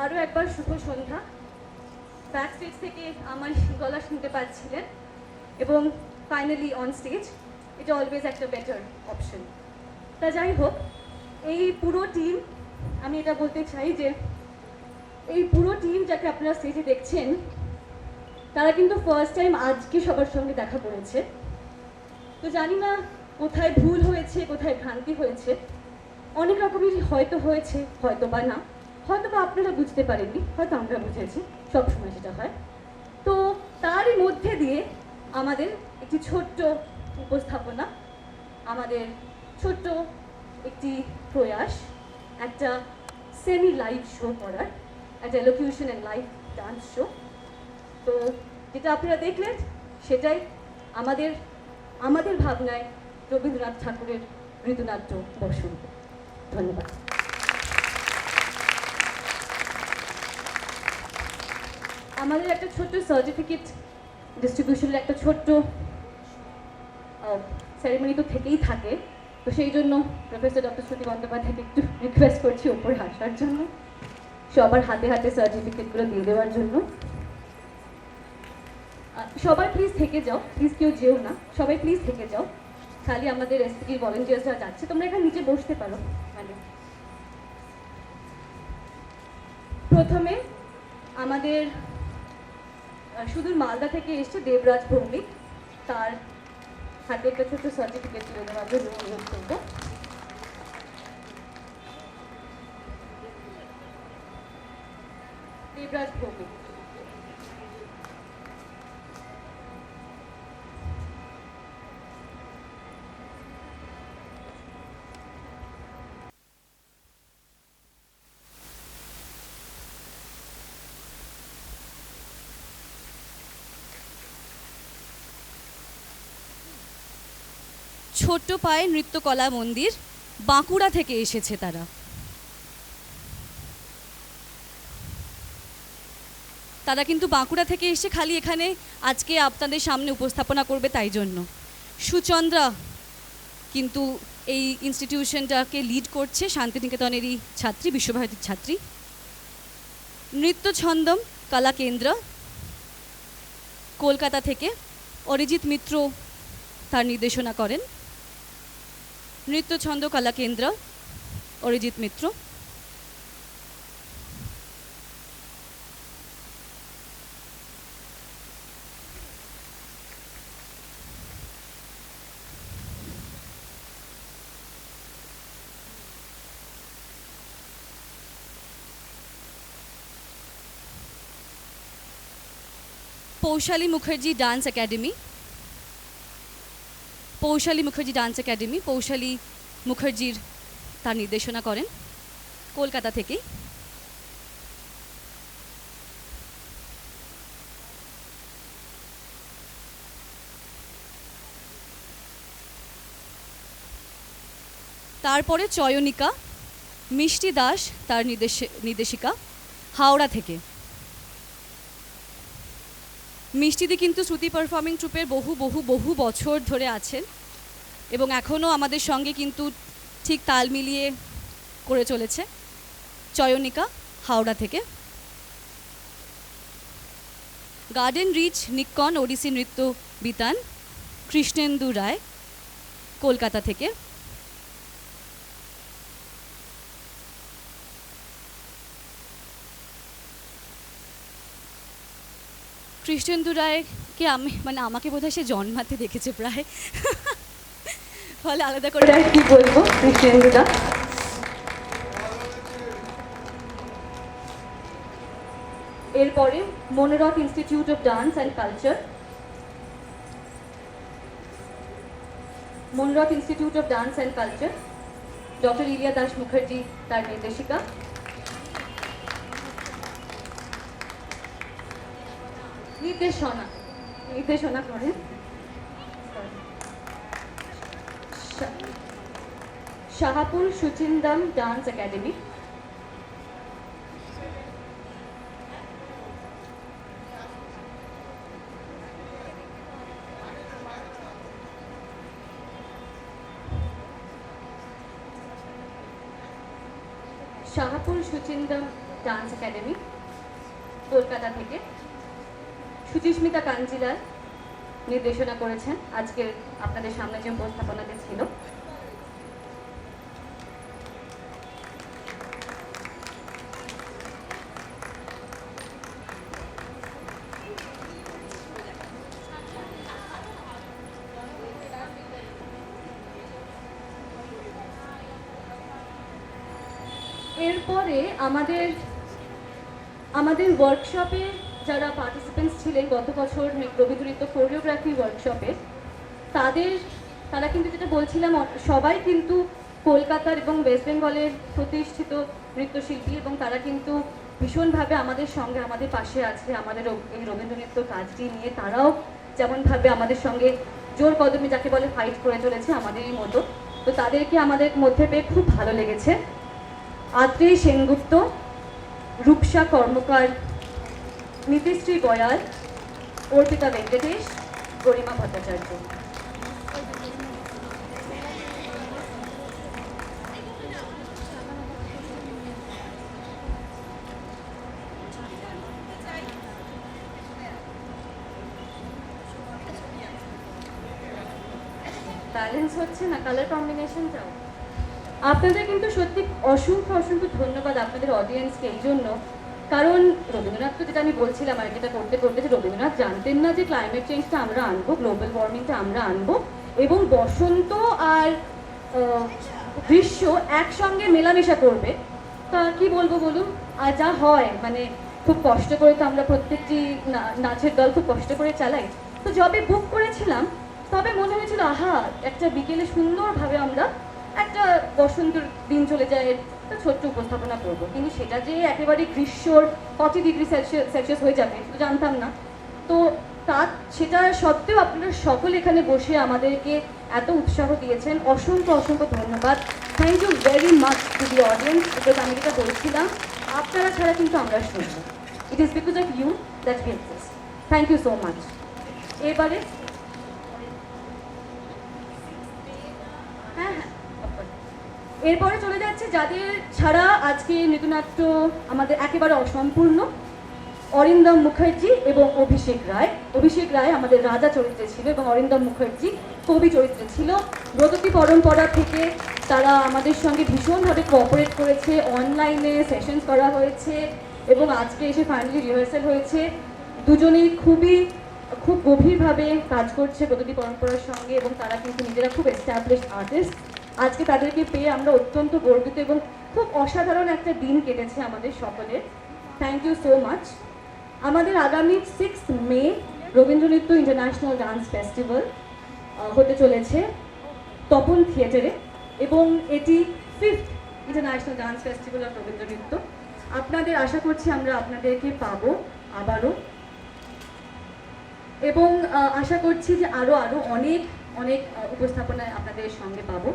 আরও একবার শুভ সন্ধ্যা। ব্যাক স্টেজ থেকে আমার গলা শুনতে পাচ্ছিলেন, এবং ফাইনালি অন স্টেজ, এটা অলওয়েজ একটা বেটার অপশন। তা যাই হোক, এই পুরো টিম, আমি এটা বলতে চাই যে এই পুরো টিম যাকে আপনারা স্টেজে দেখছেন, তারা কিন্তু ফার্স্ট টাইম আজকে সবার সঙ্গে দেখা করেছে। তো জানি না কোথায় ভুল হয়েছে, কোথায় ভ্রান্তি হয়েছে। অনেক রকমেরই হয়তো হয়েছে, হয়তো বা না, হয়তো বা আপনারা বুঝতে পারেননি, হয়তো আমরা বুঝেছি, সবসময় সেটা হয়। তো তারই মধ্যে দিয়ে আমাদের একটি ছোট্ট উপস্থাপনা, আমাদের ছোট্ট একটি প্রয়াস, একটা সেমি লাইভ শো করার, একটা এলোকিউশন অ্যান্ড লাইভ ডান্স শো। তো যেটা আপনারা দেখলেন সেটাই আমাদের আমাদের ভাবনায় রবীন্দ্রনাথ ঠাকুরের ঋতুনাট্য বসন্ত। ধন্যবাদ। আমাদের একটা ছোট্ট সার্টিফিকেট ডিস্ট্রিবিউশনের একটা ছোট্ট সেরেমনি তো থেকেই থাকে। তো সেই জন্য প্রফেসর ডক্টর শ্রুতি বন্দ্যোপাধ্যায়কে একটু রিকোয়েস্ট করছি ওপরে আসার জন্য, সবার হাতে হাতে সার্টিফিকেটগুলো দিয়ে দেওয়ার জন্য। সবাই প্লিজ থেকে যাও, প্লিজ কেউ যেও না, সবাই প্লিজ থেকে যাও। খালি আমাদের এসপিটির ভলেন্টিয়ার্সরা যাচ্ছে, তোমরা এখানে নিচে বসতে পারো। মানে প্রথমে আমাদের সুদূর মালদা থেকে এসছে দেবরাজ ভৌমিক, তার হাতে একটা ছোট্ট সার্টিফিকেট তুলে দেওয়ার জন্য অনুরোধ করবো। দেবরাজ ভৌমিক। ছোট্ট পায়ে নৃত্যকলা মন্দির, বাঁকুড়া থেকে এসেছে তারা। তারা কিন্তু বাঁকুড়া থেকে এসে খালি এখানে আজকে আপনাদের সামনে উপস্থাপনা করবে তাই জন্য। সুচন্দ্রা কিন্তু এই ইনস্টিটিউশনটাকে লিড করছে, শান্তিনিকেতনেরই ছাত্রী, বিশ্বভারতীর ছাত্রী। নৃত্য ছন্দম কলা কেন্দ্র কলকাতা থেকে অরিজিৎ মিত্র তার নির্দেশনা করেন। নৃত্য Chhanda Kala Kendra Arijit Mitra. Poushali Mukherjee dance academy, Poushali Mukherjee dance academy, Poushali মুখার্জির তার নির্দেশনা করেন কলকাতা থেকে। তারপরে চয়নিকা মিষ্টি দাস তার নির্দেশিকা হাওড়া থেকে। মিষ্টিদি কিন্তু শ্রুতি পারফর্মিং ট্রুপের বহু বহু বহু বছর ধরে আছেন এবং এখনও আমাদের সঙ্গে কিন্তু ঠিক তাল মিলিয়ে করে চলেছে। চয়নিকা হাওড়া থেকে, গার্ডেন রিচ নিক্কন ওডিসি নৃত্য বিতান কৃষ্ণেন্দু রায় কলকাতা থেকে, কৃষ্ণেন্দু রায়কে আমি আমাকে বোধহয় সে জন্মাতে দেখেছে প্রায়, ফলে আলাদা করে আর কি বলবো কৃষ্ণেন্দুদা। এরপরে Manorath institute of dance and culture, Manorath institute of dance and culture, doctor Ilia Das Mukherjee তার নির্দেশিকা। নির্দেশনা করেন Shahapur Suchindam dance academy. Shahapur Suchindam dance academy Kolkata থেকে সুচিস্মিতা কাঞ্জিলাল নির্দেশনা করেছেন আজকের আপনাদের সামনে যে উপস্থাপনাতে ছিল। এরপরে আমাদের ওয়ার্কশপে যারা পার্টিসিপেন্টস ছিলেন গত বছর রবীন্দ্র নৃত্য কোরিওগ্রাফি ওয়ার্কশপে, তারা কিন্তু যেটা বলছিলাম সবাই কিন্তু কলকাতার এবং ওয়েস্ট বেঙ্গলের প্রতিষ্ঠিত নৃত্যশিল্পী এবং তারা কিন্তু ভীষণভাবে আমাদের সঙ্গে আমাদের পাশে আছে আমাদের এই রবীন্দ্র নৃত্য কাজটি নিয়ে। তারাও যেমনভাবে আমাদের সঙ্গে জোর কদমে যাকে বলে ফাইট করে চলেছে আমাদেরই মতো, তো তাদেরকে আমাদের মধ্যে পেয়ে খুব ভালো লেগেছে। আত্রেয় সেনগুপ্ত, রূপসা কর্মকার, নীতিশ্রী বয়াল, অর্পিতা ভেঙ্কটেশ, গরিমা ভট্টাচার্য। ব্যালেন্স হচ্ছে না, কালার কম্বিনেশনটাও। আপনাদের কিন্তু সত্যি অসংখ্য অসংখ্য ধন্যবাদ আপনাদের অডিয়েন্সকে এই জন্য, কারণ রবীন্দ্রনাথ তো যেটা আমি বলছিলাম আর যেটা করতে করতে যে রবীন্দ্রনাথ জানতেন না যে ক্লাইমেট চেঞ্জটা আমরা আনবো, গ্লোবাল ওয়ার্মিংটা আমরা আনবো এবং বসন্ত আর গ্রীষ্ম একসঙ্গে মেলামেশা করবে। তা কি বলবো বলুন, আর যা হয় খুব কষ্ট করে তো আমরা প্রত্যেকটি নাচের দল খুব কষ্ট করে চালাই। তো যবে বুক করেছিলাম তবে মনে হয়েছিল আহা একটা বিকেলে সুন্দরভাবে আমরা একটা বসন্তের দিন চলে যায় একটা ছোট্ট উপস্থাপনা করবো, কিন্তু সেটা যে একেবারে গ্রীষ্মর 40 ডিগ্রি সেলসিয়াস হয়ে যাবে তো জানতাম না। তো সেটা সত্ত্বেও আপনারা সকলে এখানে বসে আমাদেরকে এত উৎসাহ দিয়েছেন, অসংখ্য অসংখ্য ধন্যবাদ। Thank you very much to the audience, because আমি যেটা বলছিলাম আপনারা ছাড়া কিন্তু আমরা শুনবো। It is because of you that we exist. Thank you so much. এবারে এরপরে চলে যাচ্ছে যাদের ছাড়া আজকে নৃত্যনাট্য আমাদের একেবারে অসম্পূর্ণ, অরিন্দম মুখার্জি এবং অভিষেক রায়। অভিষেক রায় আমাদের রাজা চরিত্রে ছিল এবং অরিন্দম মুখার্জি কবি চরিত্রে ছিল। ব্রততী পরম্পরা থেকে তারা আমাদের সঙ্গে ভীষণভাবে কোঅপারেট করেছে, অনলাইনে সেশনস করা হয়েছে এবং আজকে এসে ফাইনালি রিহার্সাল হয়েছে। দুজনেই খুব গভীরভাবে কাজ করছে ব্রততী পরম্পরার সঙ্গে এবং তারা কিন্তু নিজেরা খুব এস্টাবলিশড আর্টিস্ট। আজকে তাদেরকে পেয়ে আমরা অত্যন্ত গর্বিত এবং খুব অসাধারণ একটা দিন কেটেছে আমাদের সকলের। Thank you so much. আমাদের আগামী 6 মে রবীন্দ্র নৃত্য ইন্টারন্যাশনাল ডান্স ফেস্টিভ্যাল হতে চলেছে তপন থিয়েটারে এবং এটি 5th international dance festival of Rabindra নৃত্য। আপনাদের আশা করছি আমরা আপনাদেরকে পাবো আবারও এবং আশা করছি যে আরও অনেক অনেক উপস্থাপনায় আপনাদের সঙ্গে পাবো।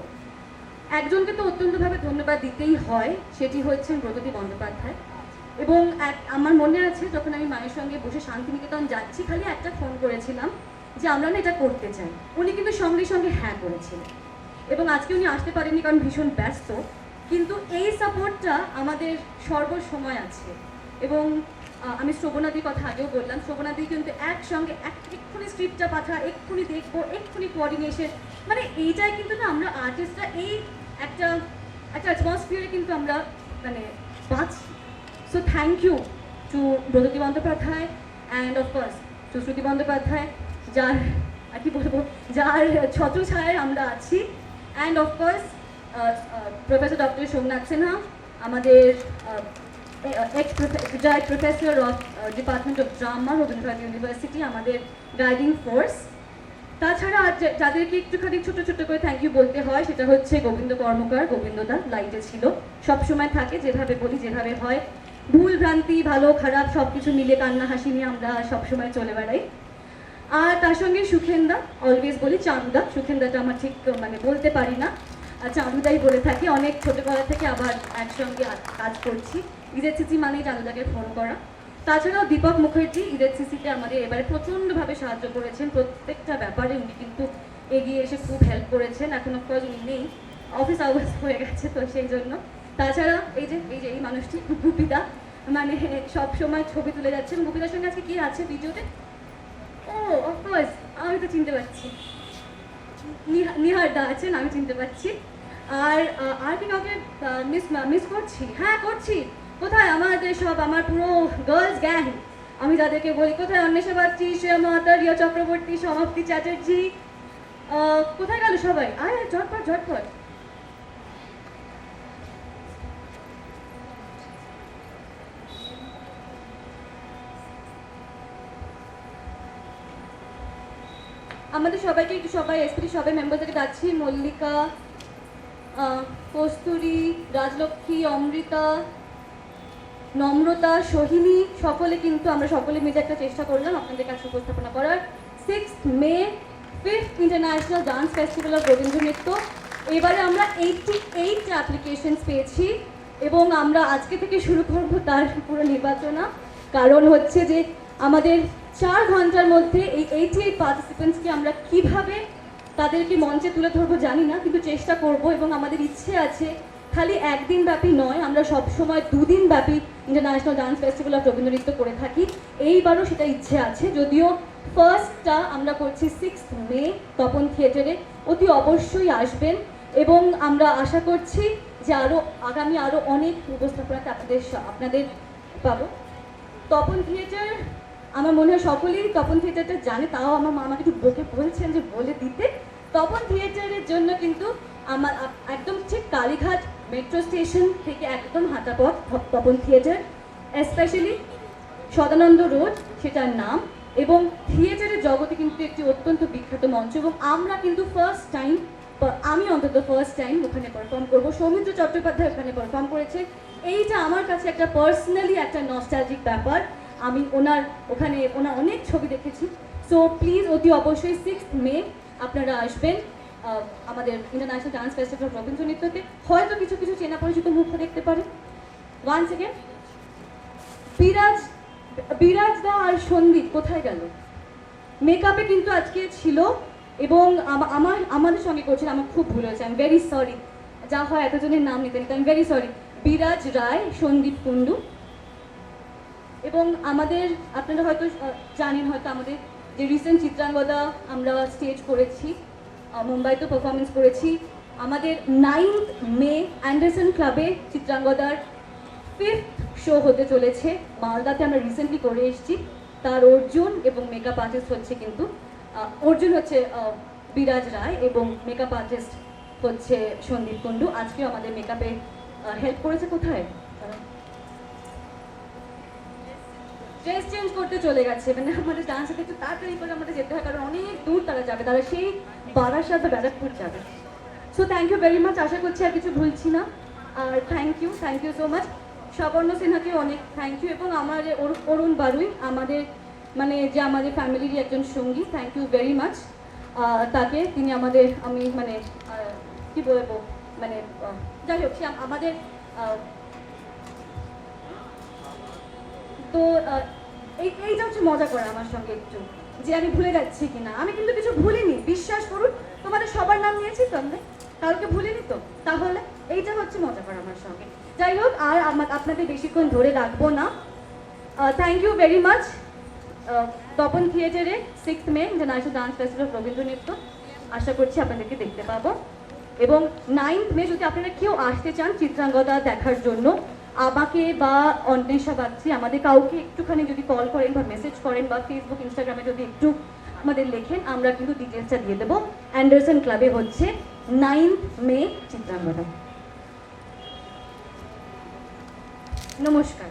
একজনকে তো অত্যন্তভাবে ধন্যবাদ দিতেই হয়, সেটি হচ্ছেন ব্রততী বন্দ্যোপাধ্যায়। এবং আমার মনে আছে যখন আমি মায়ের সঙ্গে বসে শান্তিনিকেতন যাচ্ছি, খালি একটা ফোন করেছিলাম যে আমরা না এটা করতে চাই। উনি কিন্তু সঙ্গে সঙ্গে হ্যাঁ করেছিলেন, এবং আজকে উনি আসতে পারেননি কারণ ভীষণ ব্যস্ত, কিন্তু এই সাপোর্টটা আমাদের সর্বসময় আছে। এবং আমি শ্রবণাদির কথা আগেও বললাম, শ্রবণাদি কিন্তু একসঙ্গে এক্ষুনি স্ক্রিপ্টটা পাঠা, এক্ষুনি দেখবো, এক্ষুনি কোঅর্ডিনেশন, মানে এইটাই কিন্তু না আমরা আর্টিস্টরা এই একটা অ্যাটমসফিয়ারে কিন্তু আমরা মানে বাঁচি। So thank you to Bratati Bandyopadhyay and of course to Shruti Bandyopadhyay, যার আর কি বলবো, যার ছত্রছায়ায় আমরা আছি, and of course professor doctor Somnath Sinha, আমাদের ex professor of Department of Drama, Rabindranath University, আমাদের গাইডিং ফোর্স। তাছাড়া যাদেরকে একটুখানি ছোট ছোট করে থ্যাংক ইউ বলতে হয় সেটা হচ্ছে গোবিন্দ কর্মকার, গোবিন্দদা লাইটে ছিল, সবসময় থাকে, যেভাবে বলি যেভাবে হয়, ভুল ভ্রান্তি ভালো খারাপ সব কিছু মিলে কান্না হাসি নিয়ে আমরা সবসময় চলে বেড়াই। আর তার সঙ্গে সুখেন্দা, অলওয়েজ বলি চাঁদা, সুখেন্দাটা আমার ঠিক মানে বলতে পারি না, চাঁদুদাই বলে থাকি, অনেক ছোটোবেলা থেকে আবার একসঙ্গে কাজ করছি। ইজেডসিসি মানেই চাঁদুদাকে ফোন করা। তাছাড়াও দীপক মুখার্জি ইজেডসিসিতে আমাদের এবারে প্রচণ্ডভাবে সাহায্য করেছেন, প্রত্যেকটা ব্যাপারে উনি কিন্তু এগিয়ে এসে খুব হেল্প করেছেন। এখন অফকোর্স উনি নেই, অফিস আওয়ার্স হয়ে গেছে, তো সেই জন্য। তাছাড়া এই যে এই মানুষটি গুপিদা, মানে সব সময় ছবি তুলে যাচ্ছেন। গুপিদার সঙ্গে আজকে কি আছে ভিডিওতে? ও অফকোর্স, আমি তো চিনতে পারছি, নিহারদা আছেন, আমি চিনতে পারছি। আর কি কাউকে মিস করছি? হ্যাঁ করছি। কোথায় আমাদের সব, আমার পুরো গার্লস গ্যাং, আমি যাদেরকে বলি, কোথায় অন্বেষা বাগচি, শ্রেয়া মাহাতা, রিয়া চক্রবর্তী, সমাপ্তি চ্যাটার্জি, কোথায় গেল সবাই? আয় ঝটপট ঝটপট। আমাদের সবাইকে একটু এসপি সবাই মেম্বারদেরকে ডাকছি, মল্লিকা, কস্তুরী, রাজলক্ষ্মী, অমৃতা, নম্রতা, সোহিনী, সকলে কিন্তু আমরা সকলে মিলে একটা চেষ্টা করলাম আপনাদের কাছে উপস্থাপনা করার। 6th May 5th international dance festival of Rabindra নৃত্য। এবারে আমরা 88 অ্যাপ্লিকেশনস পেয়েছি, এবং আমরা আজকে থেকে শুরু করব তার পুরো নির্বাচনা। কারণ হচ্ছে যে আমাদের 4 ঘন্টার মধ্যে এই 88 পার্টিসিপেন্টসকে আমরা কিভাবে তাদেরকে মঞ্চে তুলে ধরবো জানি না, কিন্তু চেষ্টা করব। এবং আমাদের ইচ্ছে আছে খালি একদিন ব্যাপী নয়, আমরা সবসময় 2 দিন ব্যাপী international dance festival of Rabindra নৃত্য করে থাকি। এইবারও সেটা ইচ্ছে আছে, যদিও ফার্স্টটা আমরা করছি 6th মে তপন থিয়েটারে। অতি অবশ্যই আসবেন, এবং আমরা আশা করছি যে আগামী আরও অনেক উপস্থাপনাতে আপনাদের পাবো। তপন থিয়েটার, আমার মনে হয় সকলেই তপন থিয়েটারটা জানে, তাও আমার মা আমাকে একটু বলছেন যে বলে দিতে। তপন থিয়েটারের জন্য কিন্তু আমার একদম ঠিক কালীঘাট মেট্রো স্টেশন থেকে একদম হাঁটা পথ Tapan theatre, specially Sadananda road সেটার নাম। এবং থিয়েটারের জগতে কিন্তু একটি অত্যন্ত বিখ্যাত মঞ্চ, এবং আমরা কিন্তু আমি অন্তত ফার্স্ট টাইম ওখানে পারফর্ম করবো। সৌমিত্র চট্টোপাধ্যায় ওখানে পারফর্ম করেছে, এইটা আমার কাছে একটা পার্সোনালি একটা নস্টালজিক ব্যাপার। আমি ওনার অনেক ছবি দেখেছি। সো প্লিজ অতি অবশ্যই 6th মে আপনারা আসবেন আমাদের international dance festival of Rabindra নৃত্যতে। হয়তো কিছু কিছু চেনা পরিচিত মুখ দেখতে পারেন। ওয়ান সেকেন্ড, বিরাজ দা আর সন্দীপ কোথায় গেল? মেকআপে কিন্তু আজকে ছিল, এবং আমাদের সঙ্গে করছিল, আমার খুব ভুল হয়েছে, আই এম ভেরি সরি। যা হয় এতজনের নাম নিতে নিতে আই এম ভেরি সরি। বিরাজ রায়, সন্দীপ কুণ্ডু, এবং আমাদের আপনারা হয়তো জানেন, হয়তো আমাদের যে রিসেন্ট চিত্রাঙ্গদা আমরা স্টেজ করেছি, মুম্বাইতেও পারফরমেন্স করেছি। আমাদের 9th মে অ্যান্ডারসন ক্লাবে চিত্রাঙ্গদার 5th শো হতে চলেছে, মালদাতে আমরা রিসেন্টলি করে এসেছি। তার অর্জুন এবং মেকআপ আর্টিস্ট হচ্ছে কিন্তু অর্জুন হচ্ছে বিরাজ রায়, এবং মেকআপ আর্টিস্ট হচ্ছে সন্দীপ কুণ্ডু। আজকেও আমাদের মেকআপে হেল্প করেছে। কোথায়? ড্রেস চেঞ্জ করতে চলে গেছে, মানে আমাদের ডান্সে একটু তাড়াতাড়ি করে আমাদের যেতে হয়, কারণ অনেক দূর তারা যাবে, তারা সেই বারাসাত বা ব্যারাকপুর যাবে। So thank you very much, আশা করছি আর কিছু ভুলছি না। আর thank you so much. Swarna সিনহাকে অনেক থ্যাংক ইউ, এবং আমার অরুণ বারুই, আমাদের মানে যে আমাদের ফ্যামিলিরই একজন সঙ্গী, থ্যাংক ইউ ভেরি মাচ তাকে। তিনি আমাদের, আমি মানে কি বলবো, মানে যাই হোক, সে আমাদের তো এইটা হচ্ছে মজা করে আমার সঙ্গে একটু, যে আমি ভুলে যাচ্ছি কিনা। আমি কিন্তু কিছু ভুলিনি, বিশ্বাস করুন। তোমাদের সবার নাম নিয়েছি তো আমি, কাউকে ভুলিনি তো। তাহলে এইটা হচ্ছে মজা করে আমার সঙ্গে। যাই হোক, আর আপনাদের বেশিক্ষণ ধরে রাখবো না। Thank you very much. Tapan থিয়েটারে 6th May international dance festival Rabindra Nritya, আশা করছি আপনাদেরকে দেখতে পাবো। এবং 9th মে যদি আপনারা কেউ আসতে চান চিত্রাঙ্গদা দেখার জন্য, আমাকে বা অন্বেষা বাগচি, আমাদের কাউকে একটুখানি যদি কল করেন বা মেসেজ করেন বা ফেসবুক ইনস্টাগ্রামে যদি একটু আমাদের লেখেন, আমরা কিন্তু ডিটেলসটা দিয়ে দেবো। অ্যান্ডারসন ক্লাবে হচ্ছে 9th মে চিত্রাঙ্গদা। নমস্কার।